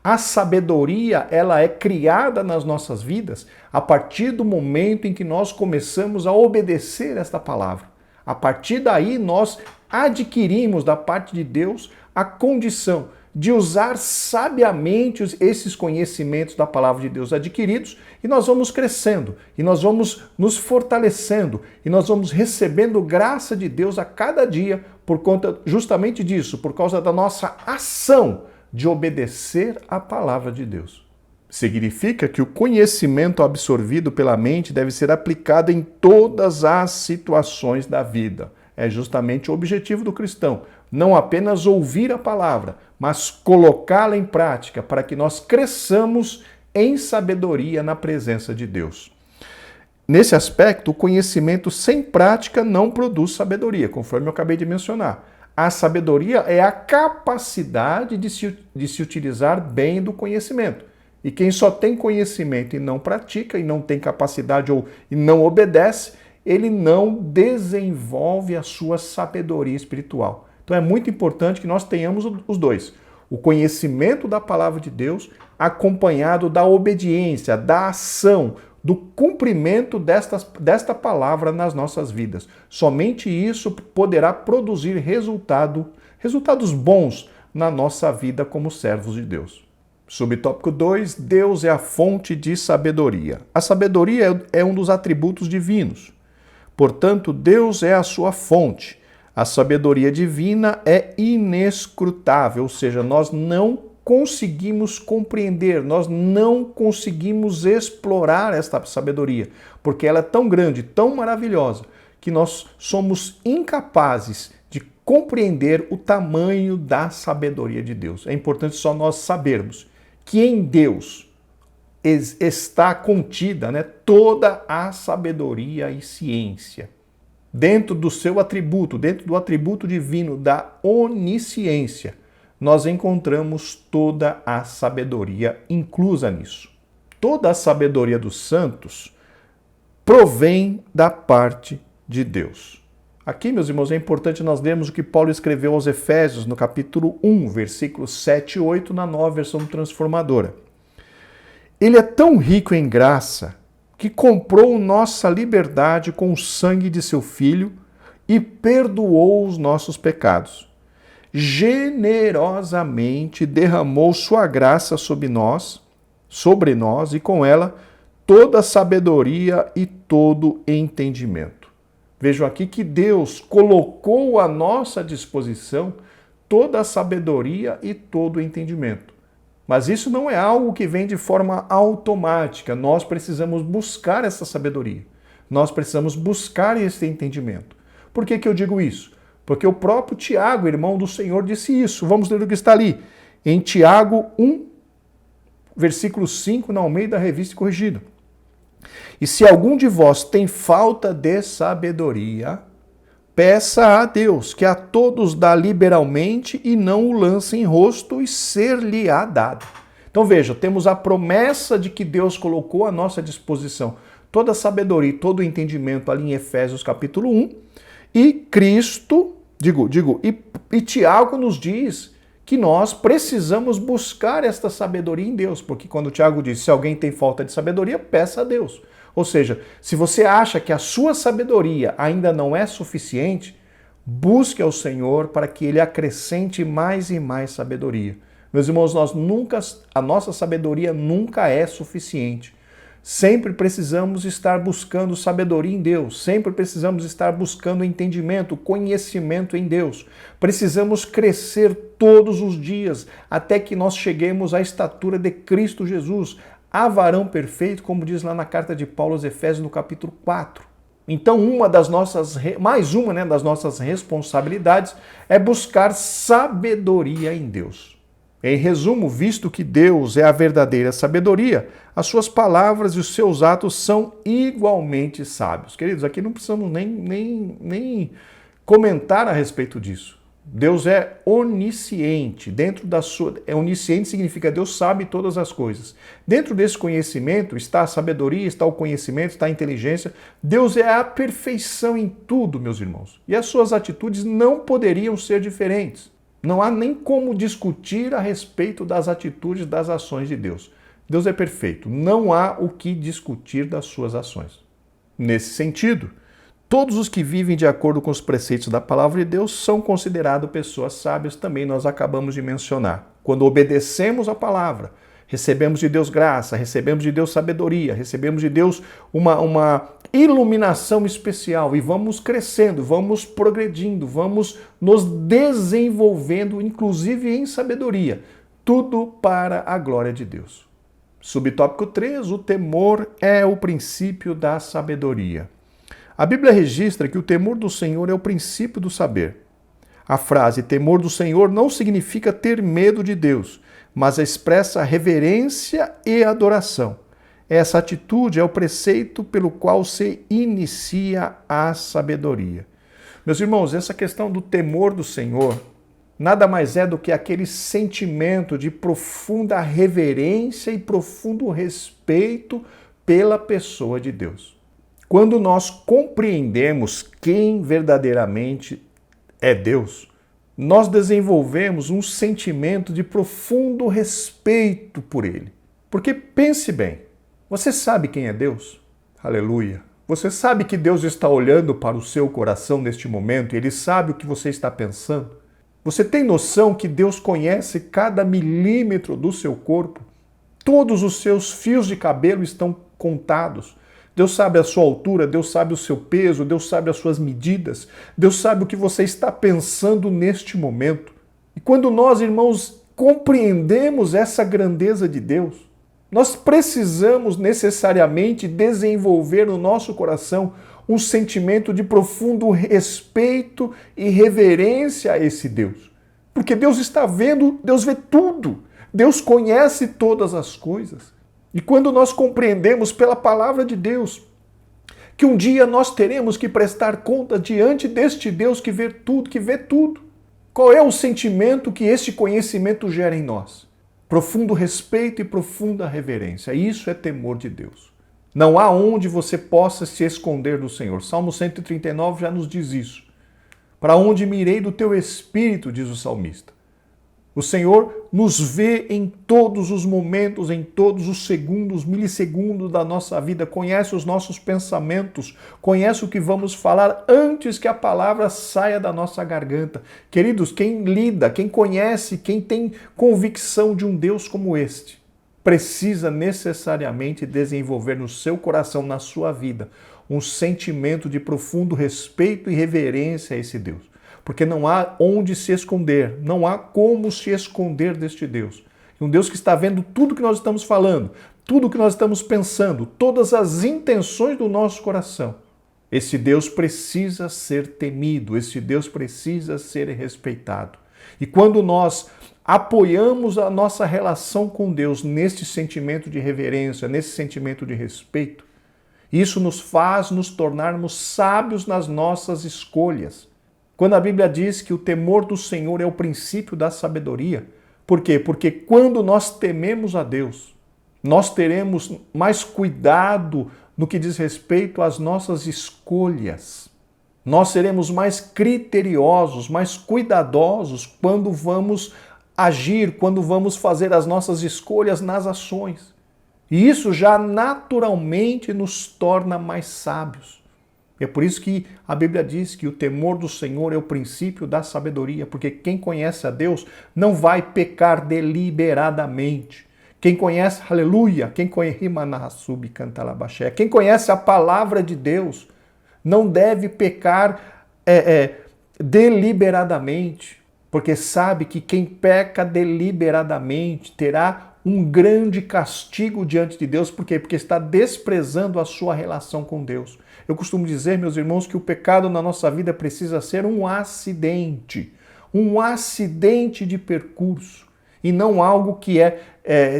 A sabedoria, ela é criada nas nossas vidas a partir do momento em que nós começamos a obedecer esta palavra. A partir daí, nós adquirimos da parte de Deus a condição de usar sabiamente esses conhecimentos da palavra de Deus adquiridos, e nós vamos crescendo, e nós vamos nos fortalecendo, e nós vamos recebendo graça de Deus a cada dia por conta justamente disso, por causa da nossa ação de obedecer à palavra de Deus. Significa que o conhecimento absorvido pela mente deve ser aplicado em todas as situações da vida. É justamente o objetivo do cristão. Não apenas ouvir a palavra, mas colocá-la em prática para que nós cresçamos em sabedoria na presença de Deus. Nesse aspecto, o conhecimento sem prática não produz sabedoria, conforme eu acabei de mencionar. A sabedoria é a capacidade de se utilizar bem do conhecimento. E quem só tem conhecimento e não pratica, e não tem capacidade e não obedece, ele não desenvolve a sua sabedoria espiritual. Então é muito importante que nós tenhamos os dois. O conhecimento da palavra de Deus acompanhado da obediência, da ação, do cumprimento desta palavra nas nossas vidas. Somente isso poderá produzir resultados bons na nossa vida como servos de Deus. Subtópico 2, Deus é a fonte de sabedoria. A sabedoria é um dos atributos divinos. Portanto, Deus é a sua fonte. A sabedoria divina é inescrutável, ou seja, nós não conseguimos compreender, nós não conseguimos explorar esta sabedoria, porque ela é tão grande, tão maravilhosa, que nós somos incapazes de compreender o tamanho da sabedoria de Deus. É importante só nós sabermos que em Deus está contida, toda a sabedoria e ciência. Dentro do seu atributo, dentro do atributo divino da onisciência, nós encontramos toda a sabedoria inclusa nisso. Toda a sabedoria dos santos provém da parte de Deus. Aqui, meus irmãos, é importante nós lermos o que Paulo escreveu aos Efésios, no capítulo 1, versículos 7 e 8, na Nova Versão Transformadora. Ele é tão rico em graça que comprou nossa liberdade com o sangue de seu Filho e perdoou os nossos pecados. Generosamente derramou sua graça sobre nós, e com ela toda sabedoria e todo entendimento. Vejam aqui que Deus colocou à nossa disposição toda a sabedoria e todo o entendimento. Mas isso não é algo que vem de forma automática. Nós precisamos buscar essa sabedoria. Nós precisamos buscar esse entendimento. Por que eu digo isso? Porque o próprio Tiago, irmão do Senhor, disse isso. Vamos ler o que está ali. Em Tiago 1, versículo 5, na Almeida Revista e Corrigida. E se algum de vós tem falta de sabedoria, peça a Deus, que a todos dá liberalmente e não o lance em rosto e ser-lhe-á dado. Então veja, temos a promessa de que Deus colocou à nossa disposição toda a sabedoria e todo o entendimento ali em Efésios capítulo 1, e Cristo, e Tiago nos diz que nós precisamos buscar esta sabedoria em Deus, porque quando Tiago diz, se alguém tem falta de sabedoria, peça a Deus. Ou seja, se você acha que a sua sabedoria ainda não é suficiente, busque ao Senhor para que Ele acrescente mais e mais sabedoria. Meus irmãos, a nossa sabedoria nunca é suficiente. Sempre precisamos estar buscando sabedoria em Deus, sempre precisamos estar buscando entendimento, conhecimento em Deus. Precisamos crescer todos os dias até que nós cheguemos à estatura de Cristo Jesus, a varão perfeito, como diz lá na carta de Paulo aos Efésios, no capítulo 4. Então, mais uma das nossas responsabilidades é buscar sabedoria em Deus. Em resumo, visto que Deus é a verdadeira sabedoria, as suas palavras e os seus atos são igualmente sábios. Queridos, aqui não precisamos nem comentar a respeito disso. Deus é onisciente. Onisciente significa Deus sabe todas as coisas. Dentro desse conhecimento está a sabedoria, está o conhecimento, está a inteligência. Deus é a perfeição em tudo, meus irmãos. E as suas atitudes não poderiam ser diferentes. Não há nem como discutir a respeito das atitudes, das ações de Deus. Deus é perfeito. Não há o que discutir das suas ações. Nesse sentido, todos os que vivem de acordo com os preceitos da palavra de Deus são considerados pessoas sábias, também nós acabamos de mencionar. Quando obedecemos a palavra, recebemos de Deus graça, recebemos de Deus sabedoria, recebemos de Deus uma iluminação especial e vamos crescendo, vamos progredindo, vamos nos desenvolvendo, inclusive em sabedoria. Tudo para a glória de Deus. Subtópico 3, o temor é o princípio da sabedoria. A Bíblia registra que o temor do Senhor é o princípio do saber. A frase temor do Senhor não significa ter medo de Deus, mas expressa reverência e adoração. Essa atitude é o preceito pelo qual se inicia a sabedoria. Meus irmãos, essa questão do temor do Senhor nada mais é do que aquele sentimento de profunda reverência e profundo respeito pela pessoa de Deus. Quando nós compreendemos quem verdadeiramente é Deus, nós desenvolvemos um sentimento de profundo respeito por Ele. Porque pense bem, você sabe quem é Deus? Aleluia! Você sabe que Deus está olhando para o seu coração neste momento e Ele sabe o que você está pensando? Você tem noção que Deus conhece cada milímetro do seu corpo? Todos os seus fios de cabelo estão contados. Deus sabe a sua altura, Deus sabe o seu peso, Deus sabe as suas medidas, Deus sabe o que você está pensando neste momento. E quando nós, irmãos, compreendemos essa grandeza de Deus, nós precisamos necessariamente desenvolver no nosso coração um sentimento de profundo respeito e reverência a esse Deus. Porque Deus está vendo, Deus vê tudo. Deus conhece todas as coisas. E quando nós compreendemos pela palavra de Deus que um dia nós teremos que prestar conta diante deste Deus que vê tudo, qual é o sentimento que este conhecimento gera em nós? Profundo respeito e profunda reverência. Isso é temor de Deus. Não há onde você possa se esconder do Senhor. Salmo 139 já nos diz isso. Para onde me irei do teu espírito, diz o salmista. O Senhor nos vê em todos os momentos, em todos os segundos, milissegundos da nossa vida, conhece os nossos pensamentos, conhece o que vamos falar antes que a palavra saia da nossa garganta. Queridos, quem lida, quem conhece, quem tem convicção de um Deus como este, precisa necessariamente desenvolver no seu coração, na sua vida, um sentimento de profundo respeito e reverência a esse Deus. Porque não há onde se esconder, não há como se esconder deste Deus. Um Deus que está vendo tudo que nós estamos falando, tudo que nós estamos pensando, todas as intenções do nosso coração. Esse Deus precisa ser temido, esse Deus precisa ser respeitado. E quando nós apoiamos a nossa relação com Deus neste sentimento de reverência, nesse sentimento de respeito, isso nos faz nos tornarmos sábios nas nossas escolhas. Quando a Bíblia diz que o temor do Senhor é o princípio da sabedoria, por quê? Porque quando nós tememos a Deus, nós teremos mais cuidado no que diz respeito às nossas escolhas. Nós seremos mais criteriosos, mais cuidadosos quando vamos agir, quando vamos fazer as nossas escolhas nas ações. E isso já naturalmente nos torna mais sábios. É por isso que a Bíblia diz que o temor do Senhor é o princípio da sabedoria, porque quem conhece a Deus não vai pecar deliberadamente. Quem conhece, aleluia, quem conhece a palavra de Deus não deve pecar deliberadamente, porque sabe que quem peca deliberadamente terá um grande castigo diante de Deus. Por quê? Porque está desprezando a sua relação com Deus. Eu costumo dizer, meus irmãos, que o pecado na nossa vida precisa ser um acidente de percurso, e não algo que é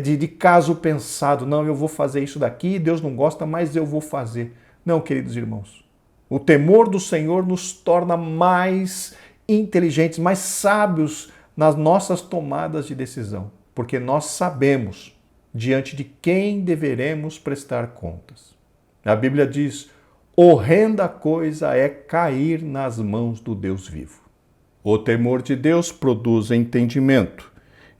de caso pensado. Não, eu vou fazer isso daqui, Deus não gosta, mas eu vou fazer. Não, queridos irmãos, o temor do Senhor nos torna mais inteligentes, mais sábios nas nossas tomadas de decisão, porque nós sabemos diante de quem deveremos prestar contas. A Bíblia diz: horrenda coisa é cair nas mãos do Deus vivo. O temor de Deus produz entendimento.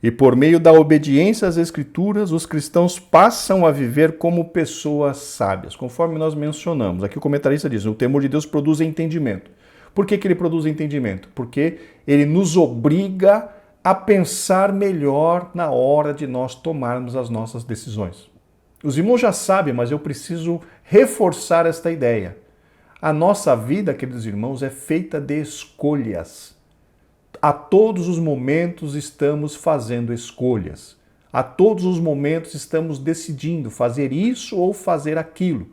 E por meio da obediência às Escrituras, os cristãos passam a viver como pessoas sábias, conforme nós mencionamos. Aqui o comentarista diz, o temor de Deus produz entendimento. Por que ele produz entendimento? Porque ele nos obriga a pensar melhor na hora de nós tomarmos as nossas decisões. Os irmãos já sabem, mas eu preciso reforçar esta ideia. A nossa vida, queridos irmãos, é feita de escolhas. A todos os momentos estamos fazendo escolhas. A todos os momentos estamos decidindo fazer isso ou fazer aquilo.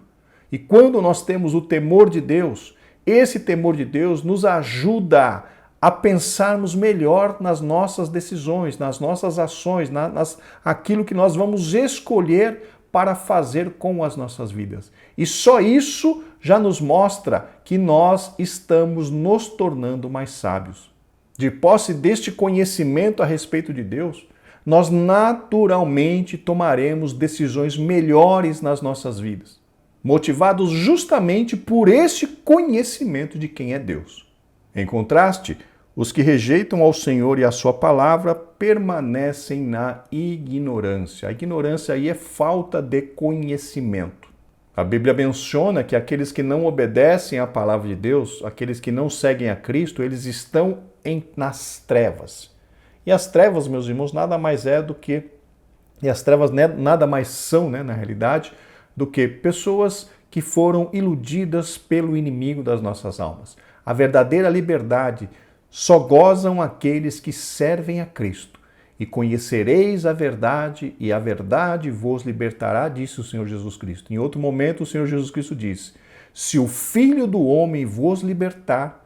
E quando nós temos o temor de Deus, esse temor de Deus nos ajuda a pensarmos melhor nas nossas decisões, nas nossas ações, aquilo que nós vamos escolher para fazer com as nossas vidas. E só isso já nos mostra que nós estamos nos tornando mais sábios. De posse deste conhecimento a respeito de Deus, nós naturalmente tomaremos decisões melhores nas nossas vidas, motivados justamente por este conhecimento de quem é Deus. Em contraste, os que rejeitam ao Senhor e a sua palavra permanecem na ignorância. A ignorância aí é falta de conhecimento. A Bíblia menciona que aqueles que não obedecem à palavra de Deus, aqueles que não seguem a Cristo, eles estão nas trevas. E as trevas, meus irmãos, nada mais são, na realidade, do que pessoas que foram iludidas pelo inimigo das nossas almas. A verdadeira liberdade só gozam aqueles que servem a Cristo. E conhecereis a verdade, e a verdade vos libertará, disse o Senhor Jesus Cristo. Em outro momento, o Senhor Jesus Cristo disse, se o Filho do Homem vos libertar,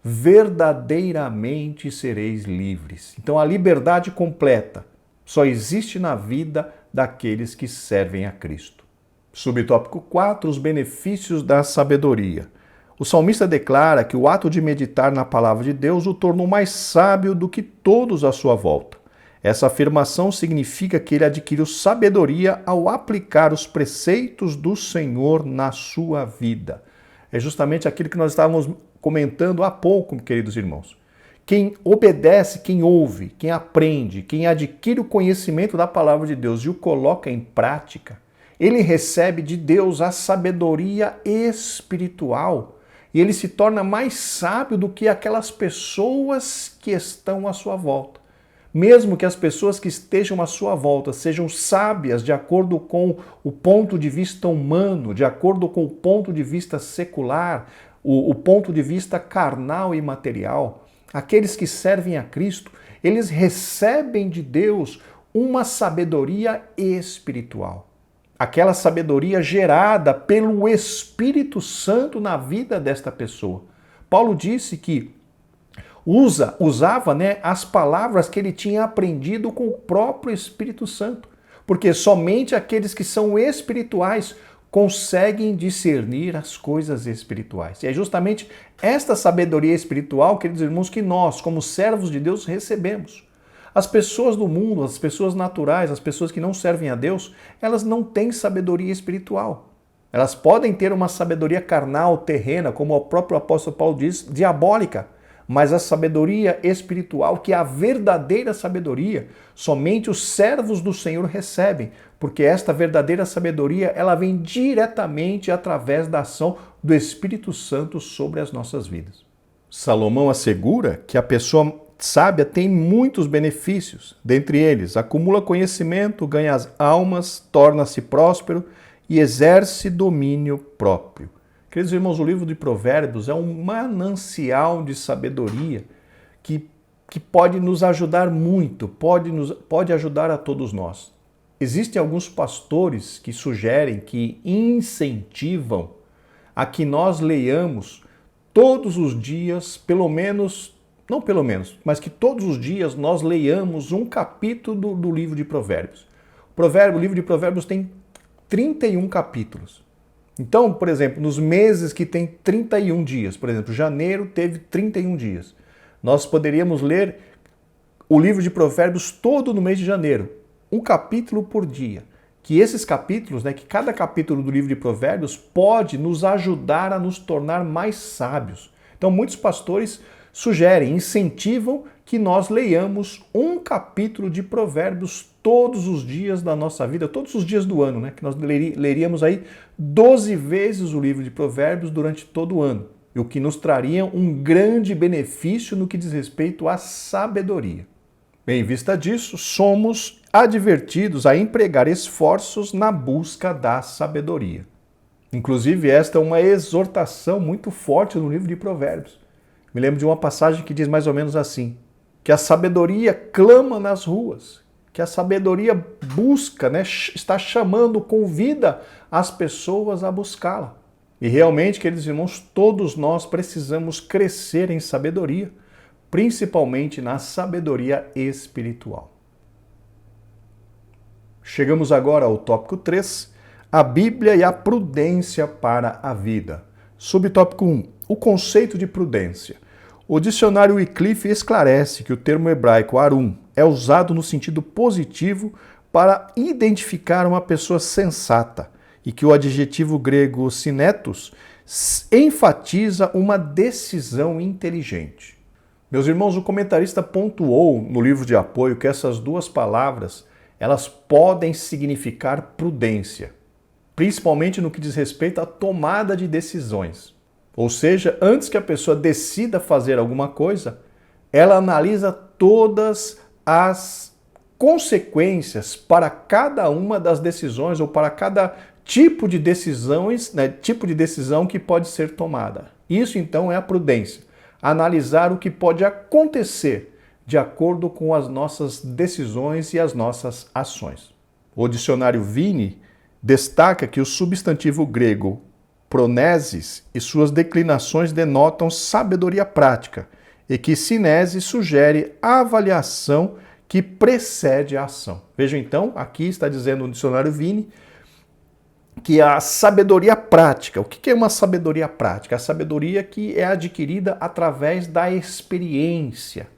verdadeiramente sereis livres. Então a liberdade completa só existe na vida daqueles que servem a Cristo. Subtópico 4, os benefícios da sabedoria. O salmista declara que o ato de meditar na palavra de Deus o tornou mais sábio do que todos à sua volta. Essa afirmação significa que ele adquiriu sabedoria ao aplicar os preceitos do Senhor na sua vida. É justamente aquilo que nós estávamos comentando há pouco, queridos irmãos. Quem obedece, quem ouve, quem aprende, quem adquire o conhecimento da palavra de Deus e o coloca em prática, ele recebe de Deus a sabedoria espiritual e ele se torna mais sábio do que aquelas pessoas que estão à sua volta. Mesmo que as pessoas que estejam à sua volta sejam sábias de acordo com o ponto de vista humano, de acordo com o ponto de vista secular, o ponto de vista carnal e material, aqueles que servem a Cristo, eles recebem de Deus uma sabedoria espiritual. Aquela sabedoria gerada pelo Espírito Santo na vida desta pessoa. Paulo disse que usava as palavras que ele tinha aprendido com o próprio Espírito Santo, porque somente aqueles que são espirituais conseguem discernir as coisas espirituais. E é justamente esta sabedoria espiritual, queridos irmãos, que nós, como servos de Deus, recebemos. As pessoas do mundo, as pessoas naturais, as pessoas que não servem a Deus, elas não têm sabedoria espiritual. Elas podem ter uma sabedoria carnal, terrena, como o próprio apóstolo Paulo diz, diabólica. Mas a sabedoria espiritual, que é a verdadeira sabedoria, somente os servos do Senhor recebem, porque esta verdadeira sabedoria, ela vem diretamente através da ação do Espírito Santo sobre as nossas vidas. Salomão assegura que a pessoa sábia tem muitos benefícios, dentre eles, acumula conhecimento, ganha as almas, torna-se próspero e exerce domínio próprio. Queridos irmãos, o livro de Provérbios é um manancial de sabedoria que pode nos ajudar muito, pode ajudar a todos nós. Existem alguns pastores que sugerem, que incentivam a que nós leiamos todos os dias, mas que todos os dias nós leiamos um capítulo do livro de Provérbios. O livro de Provérbios tem 31 capítulos. Então, por exemplo, nos meses que tem 31 dias, por exemplo, janeiro teve 31 dias, nós poderíamos ler o livro de Provérbios todo no mês de janeiro, um capítulo por dia. Que esses capítulos, que cada capítulo do livro de Provérbios pode nos ajudar a nos tornar mais sábios. Então, muitos pastores sugerem, incentivam que nós leiamos um capítulo de Provérbios todos os dias da nossa vida, todos os dias do ano, né? Que nós leríamos aí 12 vezes o livro de Provérbios durante todo o ano, e o que nos traria um grande benefício no que diz respeito à sabedoria. Em vista disso, somos advertidos a empregar esforços na busca da sabedoria. Inclusive, esta é uma exortação muito forte no livro de Provérbios. Me lembro de uma passagem que diz mais ou menos assim, que a sabedoria clama nas ruas, que a sabedoria busca, né, está chamando, convida as pessoas a buscá-la. E realmente, queridos irmãos, todos nós precisamos crescer em sabedoria, principalmente na sabedoria espiritual. Chegamos agora ao tópico 3, a Bíblia e a prudência para a vida. Subtópico 1, o conceito de prudência. O dicionário Wycliffe esclarece que o termo hebraico arum é usado no sentido positivo para identificar uma pessoa sensata e que o adjetivo grego sinetos enfatiza uma decisão inteligente. Meus irmãos, o comentarista pontuou no livro de apoio que essas duas palavras elas podem significar prudência, principalmente no que diz respeito à tomada de decisões. Ou seja, antes que a pessoa decida fazer alguma coisa, ela analisa todas as consequências para cada uma das decisões ou para cada tipo de decisões, né, tipo de decisão que pode ser tomada. Isso então é a prudência, analisar o que pode acontecer de acordo com as nossas decisões e as nossas ações. O dicionário Vini destaca que o substantivo grego pronesis e suas declinações denotam sabedoria prática e que sinese sugere a avaliação que precede a ação. Veja então, aqui está dizendo no dicionário Vini que a sabedoria prática, o que é uma sabedoria prática? A sabedoria que é adquirida através da experiência.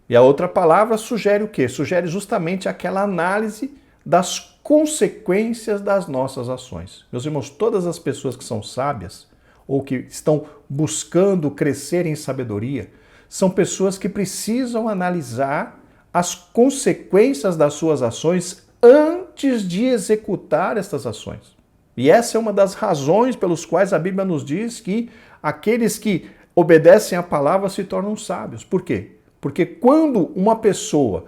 E a outra palavra sugere o quê? Sugere justamente aquela análise das consequências das nossas ações. Meus irmãos, todas as pessoas que são sábias ou que estão buscando crescer em sabedoria são pessoas que precisam analisar as consequências das suas ações antes de executar estas ações. E essa é uma das razões pelas quais a Bíblia nos diz que aqueles que obedecem à palavra se tornam sábios. Por quê? Porque quando uma pessoa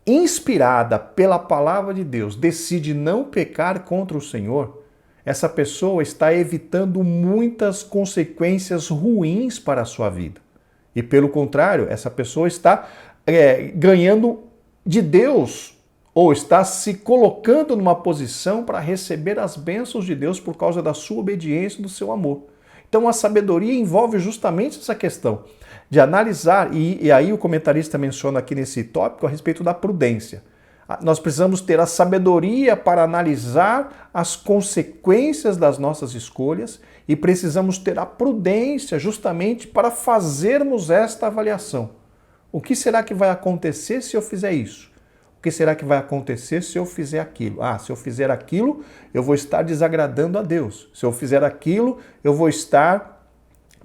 inspirada pela palavra de Deus decide não pecar contra o Senhor, essa pessoa está evitando muitas consequências ruins para a sua vida. E pelo contrário, essa pessoa está ganhando de Deus ou está se colocando numa posição para receber as bênçãos de Deus por causa da sua obediência e do seu amor. Então a sabedoria envolve justamente essa questão de analisar, e aí o comentarista menciona aqui nesse tópico a respeito da prudência. Nós precisamos ter a sabedoria para analisar as consequências das nossas escolhas e precisamos ter a prudência justamente para fazermos esta avaliação. O que será que vai acontecer se eu fizer isso? O que será que vai acontecer se eu fizer aquilo? Se eu fizer aquilo, eu vou estar desagradando a Deus. Se eu fizer aquilo, eu vou estar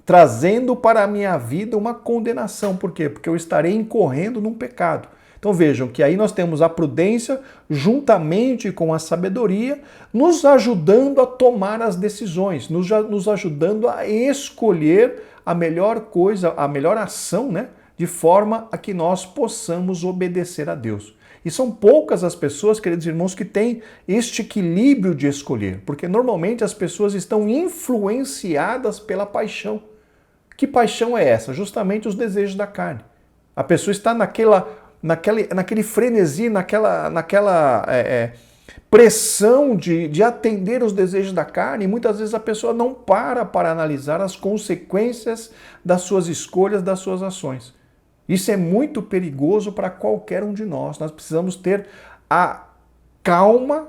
trazendo para a minha vida uma condenação. Por quê? Porque eu estarei incorrendo num pecado. Então vejam que aí nós temos a prudência juntamente com a sabedoria, nos ajudando a tomar as decisões, nos ajudando a escolher a melhor coisa, a melhor ação, né? De forma a que nós possamos obedecer a Deus. E são poucas as pessoas, queridos irmãos, que têm este equilíbrio de escolher, porque normalmente as pessoas estão influenciadas pela paixão. Que paixão é essa? Justamente os desejos da carne. A pessoa está naquele frenesi, naquela pressão de atender os desejos da carne, e muitas vezes a pessoa não para analisar as consequências das suas escolhas, das suas ações. Isso é muito perigoso para qualquer um de nós. Nós precisamos ter a calma,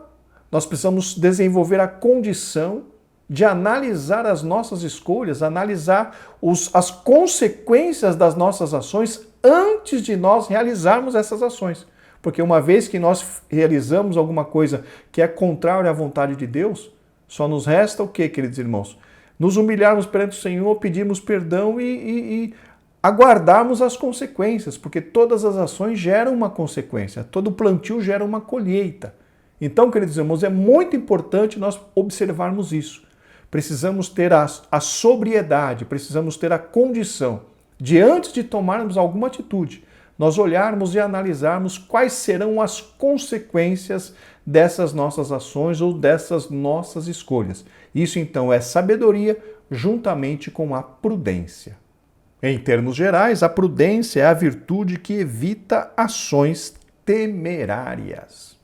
nós precisamos desenvolver a condição de analisar as nossas escolhas, analisar as consequências das nossas ações antes de nós realizarmos essas ações. Porque uma vez que nós realizamos alguma coisa que é contrária à vontade de Deus, só nos resta o quê, queridos irmãos? Nos humilharmos perante o Senhor, pedirmos perdão e aguardarmos as consequências, porque todas as ações geram uma consequência, todo plantio gera uma colheita. Então, queridos irmãos, é muito importante nós observarmos isso. Precisamos ter a sobriedade, precisamos ter a condição de, antes de tomarmos alguma atitude, nós olharmos e analisarmos quais serão as consequências dessas nossas ações ou dessas nossas escolhas. Isso, então, é sabedoria juntamente com a prudência. Em termos gerais, a prudência é a virtude que evita ações temerárias.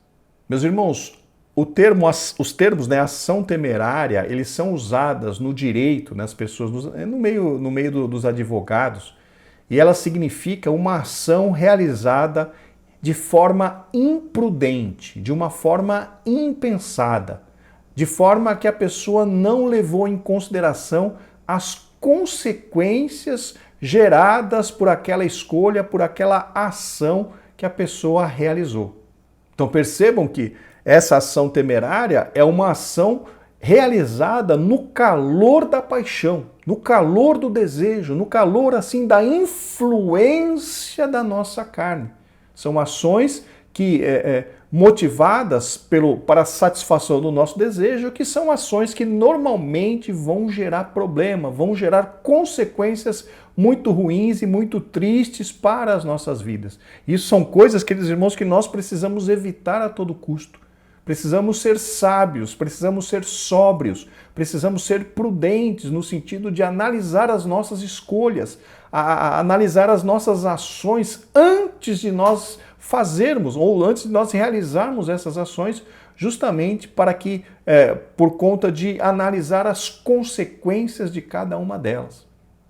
Meus irmãos, os termos, né, ação temerária, eles são usados no direito, nas pessoas, no meio dos advogados, e ela significa uma ação realizada de forma imprudente, de uma forma impensada, de forma que a pessoa não levou em consideração as consequências geradas por aquela escolha, por aquela ação que a pessoa realizou. Então percebam que essa ação temerária é uma ação realizada no calor da paixão, no calor do desejo, no calor assim da influência da nossa carne. São ações que motivadas para a satisfação do nosso desejo, que são ações que normalmente vão gerar problema, vão gerar consequências muito ruins e muito tristes para as nossas vidas. Isso são coisas, queridos irmãos, que nós precisamos evitar a todo custo. Precisamos ser sábios, precisamos ser sóbrios, precisamos ser prudentes no sentido de analisar as nossas escolhas, analisar as nossas ações antes de nós fazermos ou antes de nós realizarmos essas ações, justamente para que, por conta de analisar as consequências de cada uma delas.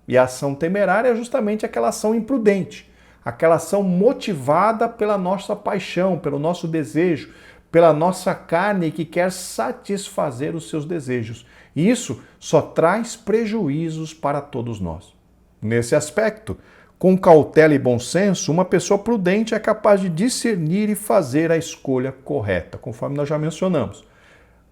E a ação temerária é justamente aquela ação imprudente, aquela ação motivada pela nossa paixão, pelo nosso desejo, pela nossa carne que quer satisfazer os seus desejos. E isso só traz prejuízos para todos nós. Nesse aspecto, com cautela e bom senso, uma pessoa prudente é capaz de discernir e fazer a escolha correta, conforme nós já mencionamos.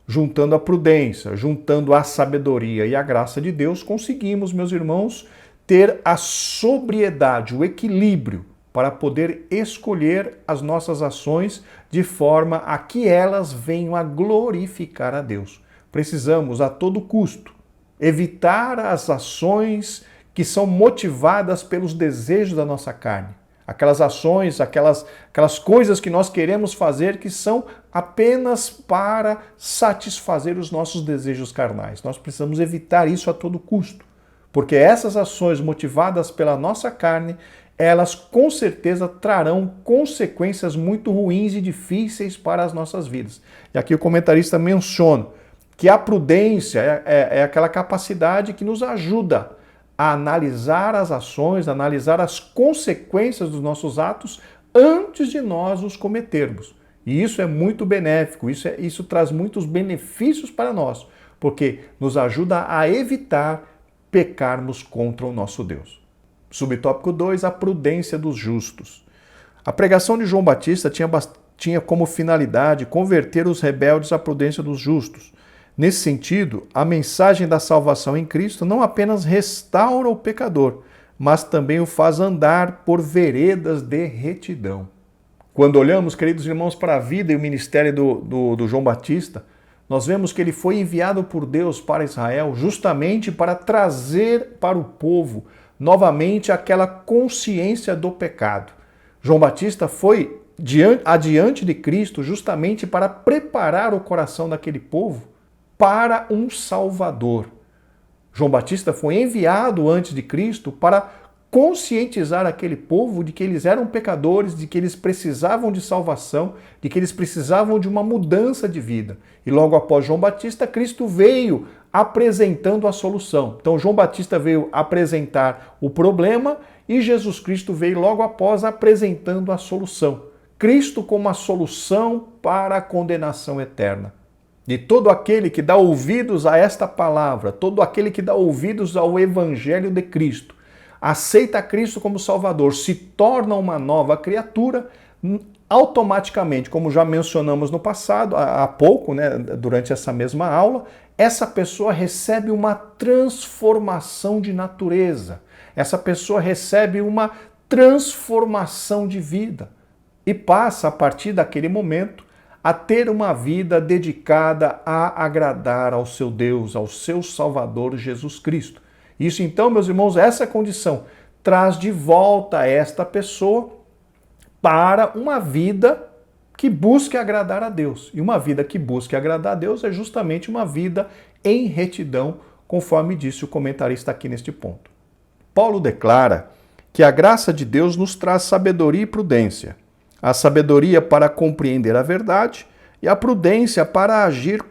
Juntando a prudência, juntando a sabedoria e a graça de Deus, conseguimos, meus irmãos, ter a sobriedade, o equilíbrio, para poder escolher as nossas ações de forma a que elas venham a glorificar a Deus. Precisamos, a todo custo, evitar as ações que são motivadas pelos desejos da nossa carne. Aquelas ações, aquelas coisas que nós queremos fazer que são apenas para satisfazer os nossos desejos carnais. Nós precisamos evitar isso a todo custo, porque essas ações motivadas pela nossa carne, elas com certeza trarão consequências muito ruins e difíceis para as nossas vidas. E aqui o comentarista menciona que a prudência é aquela capacidade que nos ajuda a analisar as ações, analisar as consequências dos nossos atos antes de nós os cometermos. E isso é muito benéfico, isso traz muitos benefícios para nós, porque nos ajuda a evitar pecarmos contra o nosso Deus. Subtópico 2, a prudência dos justos. A pregação de João Batista tinha como finalidade converter os rebeldes à prudência dos justos. Nesse sentido, a mensagem da salvação em Cristo não apenas restaura o pecador, mas também o faz andar por veredas de retidão. Quando olhamos, queridos irmãos, para a vida e o ministério do João Batista, nós vemos que ele foi enviado por Deus para Israel justamente para trazer para o povo novamente aquela consciência do pecado. João Batista foi adiante de Cristo justamente para preparar o coração daquele povo para um Salvador. João Batista foi enviado antes de Cristo para conscientizar aquele povo de que eles eram pecadores, de que eles precisavam de salvação, de que eles precisavam de uma mudança de vida. E logo após João Batista, Cristo veio apresentando a solução. Então João Batista veio apresentar o problema e Jesus Cristo veio logo após apresentando a solução. Cristo como a solução para a condenação eterna. E todo aquele que dá ouvidos a esta palavra, todo aquele que dá ouvidos ao Evangelho de Cristo, aceita Cristo como Salvador, se torna uma nova criatura, automaticamente, como já mencionamos no passado, há pouco, né, durante essa mesma aula, essa pessoa recebe uma transformação de natureza. Essa pessoa recebe uma transformação de vida e passa, a partir daquele momento, a ter uma vida dedicada a agradar ao seu Deus, ao seu Salvador Jesus Cristo. Isso então, meus irmãos, essa condição traz de volta esta pessoa para uma vida que busque agradar a Deus. E uma vida que busque agradar a Deus é justamente uma vida em retidão, conforme disse o comentarista aqui neste ponto. Paulo declara que a graça de Deus nos traz sabedoria e prudência. A sabedoria para compreender a verdade e a prudência para agir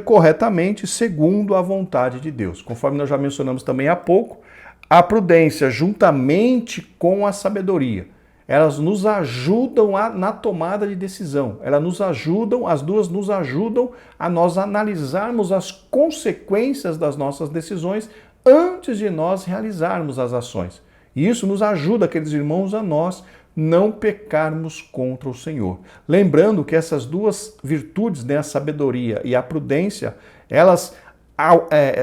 corretamente segundo a vontade de Deus. Conforme nós já mencionamos também há pouco, a prudência juntamente com a sabedoria, elas nos ajudam na tomada de decisão. As duas nos ajudam a nós analisarmos as consequências das nossas decisões antes de nós realizarmos as ações. E isso nos ajuda, queridos irmãos, a nós não pecarmos contra o Senhor. Lembrando que essas duas virtudes, né, a sabedoria e a prudência,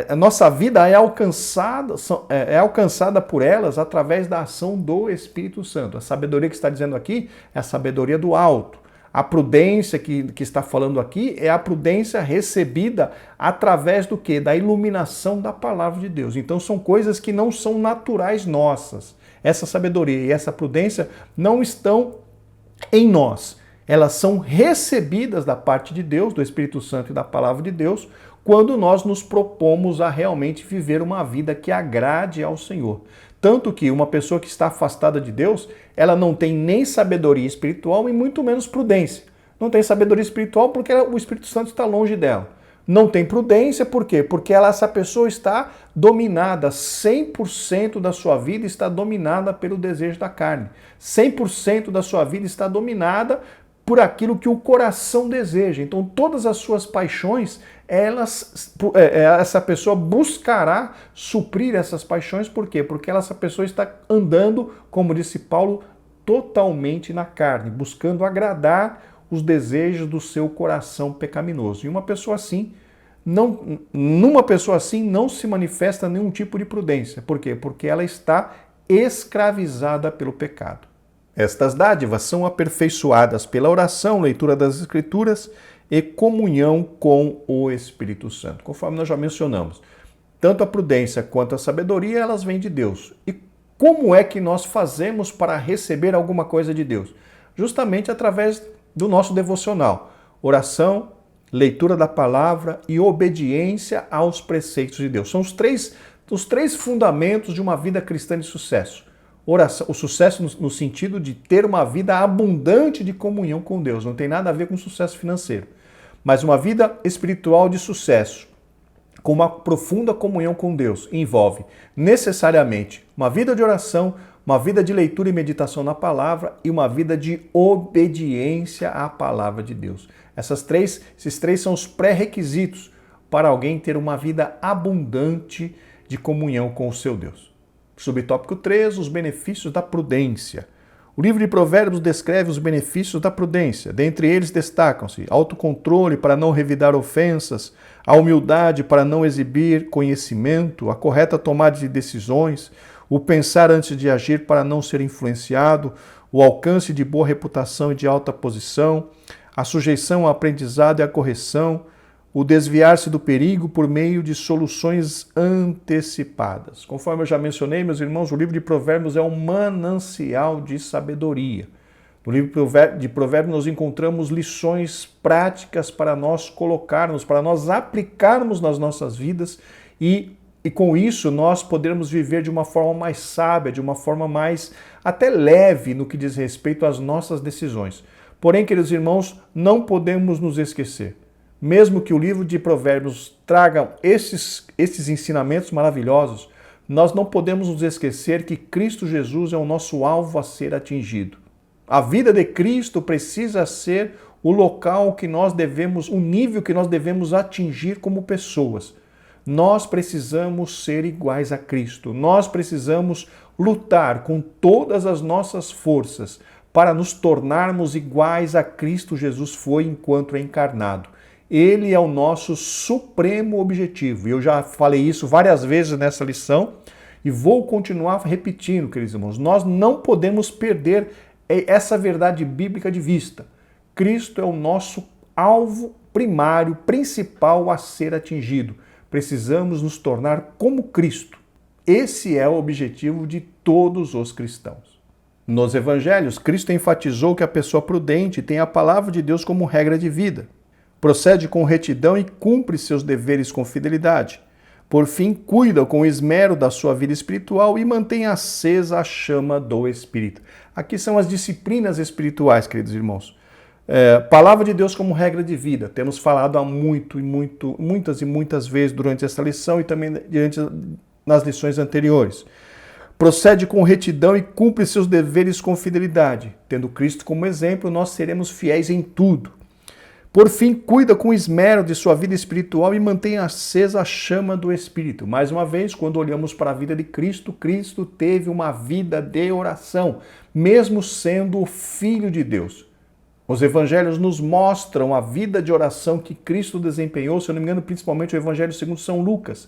a nossa vida é alcançada por elas através da ação do Espírito Santo. A sabedoria que está dizendo aqui é a sabedoria do alto. A prudência que está falando aqui é a prudência recebida através do quê? Da iluminação da palavra de Deus. Então são coisas que não são naturais nossas. Essa sabedoria e essa prudência não estão em nós. Elas são recebidas da parte de Deus, do Espírito Santo e da palavra de Deus, quando nós nos propomos a realmente viver uma vida que agrade ao Senhor. Tanto que uma pessoa que está afastada de Deus, ela não tem nem sabedoria espiritual e muito menos prudência. Não tem sabedoria espiritual porque o Espírito Santo está longe dela. Não tem prudência, por quê? Porque essa pessoa está dominada, 100% da sua vida está dominada pelo desejo da carne. 100% da sua vida está dominada por aquilo que o coração deseja. Então todas as suas paixões, essa pessoa buscará suprir essas paixões, por quê? Porque essa pessoa está andando, como disse Paulo, totalmente na carne, buscando agradar os desejos do seu coração pecaminoso. E numa pessoa assim não se manifesta nenhum tipo de prudência. Por quê? Porque ela está escravizada pelo pecado. Estas dádivas são aperfeiçoadas pela oração, leitura das Escrituras e comunhão com o Espírito Santo. Conforme nós já mencionamos, tanto a prudência quanto a sabedoria, elas vêm de Deus. E como é que nós fazemos para receber alguma coisa de Deus? Justamente através do nosso devocional. Oração, leitura da palavra e obediência aos preceitos de Deus. São os três fundamentos de uma vida cristã de sucesso. Oração, o sucesso no sentido de ter uma vida abundante de comunhão com Deus. Não tem nada a ver com sucesso financeiro. Mas uma vida espiritual de sucesso, com uma profunda comunhão com Deus, envolve necessariamente uma vida de oração, uma vida de leitura e meditação na palavra e uma vida de obediência à palavra de Deus. Esses três são os pré-requisitos para alguém ter uma vida abundante de comunhão com o seu Deus. Subtópico 3, os benefícios da prudência. O livro de Provérbios descreve os benefícios da prudência. Dentre eles destacam-se autocontrole para não revidar ofensas, a humildade para não exibir conhecimento, a correta tomada de decisões, o pensar antes de agir para não ser influenciado, o alcance de boa reputação e de alta posição, a sujeição ao aprendizado e à correção, o desviar-se do perigo por meio de soluções antecipadas. Conforme eu já mencionei, meus irmãos, o livro de Provérbios é um manancial de sabedoria. No livro de Provérbios nós encontramos lições práticas para nós colocarmos, para nós aplicarmos nas nossas vidas e com isso nós podermos viver de uma forma mais sábia, de uma forma mais até leve no que diz respeito às nossas decisões. Porém, queridos irmãos, não podemos nos esquecer. Mesmo que o livro de Provérbios traga esses ensinamentos maravilhosos, nós não podemos nos esquecer que Cristo Jesus é o nosso alvo a ser atingido. A vida de Cristo precisa ser o local que nós devemos, o nível que nós devemos atingir como pessoas. Nós precisamos ser iguais a Cristo. Nós precisamos lutar com todas as nossas forças para nos tornarmos iguais a Cristo Jesus foi enquanto encarnado. Ele é o nosso supremo objetivo. E eu já falei isso várias vezes nessa lição e vou continuar repetindo, queridos irmãos. Nós não podemos perder essa verdade bíblica de vista. Cristo é o nosso alvo primário, principal a ser atingido. Precisamos nos tornar como Cristo. Esse é o objetivo de todos os cristãos. Nos evangelhos, Cristo enfatizou que a pessoa prudente tem a palavra de Deus como regra de vida. Procede com retidão e cumpre seus deveres com fidelidade. Por fim, cuida com esmero da sua vida espiritual e mantém acesa a chama do Espírito. Aqui são as disciplinas espirituais, queridos irmãos. Palavra de Deus como regra de vida. Temos falado há muitas vezes durante esta lição e também nas lições anteriores. Procede com retidão e cumpre seus deveres com fidelidade. Tendo Cristo como exemplo, nós seremos fiéis em tudo. Por fim, cuida com esmero de sua vida espiritual e mantém acesa a chama do Espírito. Mais uma vez, quando olhamos para a vida de Cristo, Cristo teve uma vida de oração, mesmo sendo o Filho de Deus. Os evangelhos nos mostram a vida de oração que Cristo desempenhou, se eu não me engano, principalmente o evangelho segundo São Lucas.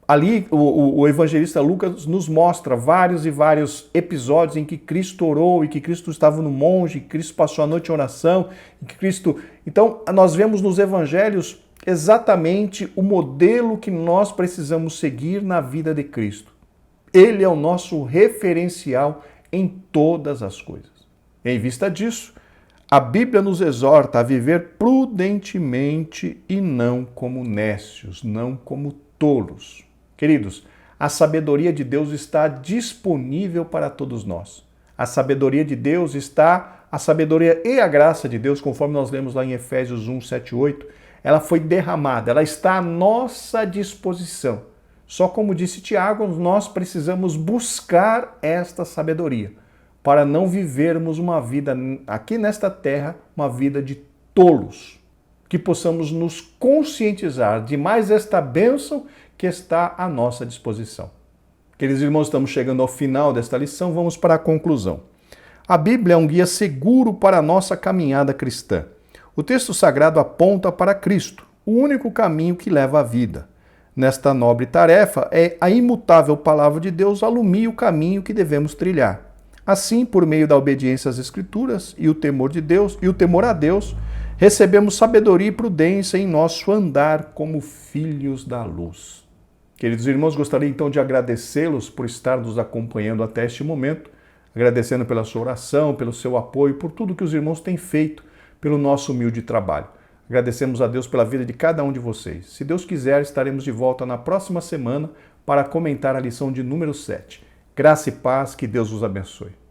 Ali, o evangelista Lucas nos mostra vários e vários episódios em que Cristo orou e que Cristo estava no monte, que Cristo passou a noite em oração, e que Cristo... Então, nós vemos nos evangelhos exatamente o modelo que nós precisamos seguir na vida de Cristo. Ele é o nosso referencial em todas as coisas. Em vista disso, a Bíblia nos exorta a viver prudentemente e não como nécios, não como tolos. Queridos, a sabedoria de Deus está disponível para todos nós. A sabedoria de Deus está, a sabedoria e a graça de Deus, conforme nós lemos lá em Efésios 1, 7, 8, ela foi derramada, ela está à nossa disposição. Só como disse Tiago, nós precisamos buscar esta sabedoria para não vivermos uma vida aqui nesta terra, uma vida de tolos. Que possamos nos conscientizar de mais esta bênção que está à nossa disposição. Queridos irmãos, estamos chegando ao final desta lição, vamos para a conclusão. A Bíblia é um guia seguro para a nossa caminhada cristã. O texto sagrado aponta para Cristo, o único caminho que leva à vida. Nesta nobre tarefa, a imutável palavra de Deus alumia o caminho que devemos trilhar. Assim, por meio da obediência às Escrituras e o temor de Deus e o temor a Deus, recebemos sabedoria e prudência em nosso andar como filhos da luz. Queridos irmãos, gostaria então de agradecê-los por estar nos acompanhando até este momento, agradecendo pela sua oração, pelo seu apoio, por tudo que os irmãos têm feito pelo nosso humilde trabalho. Agradecemos a Deus pela vida de cada um de vocês. Se Deus quiser, estaremos de volta na próxima semana para comentar a lição de número 7. Graça e paz, que Deus os abençoe.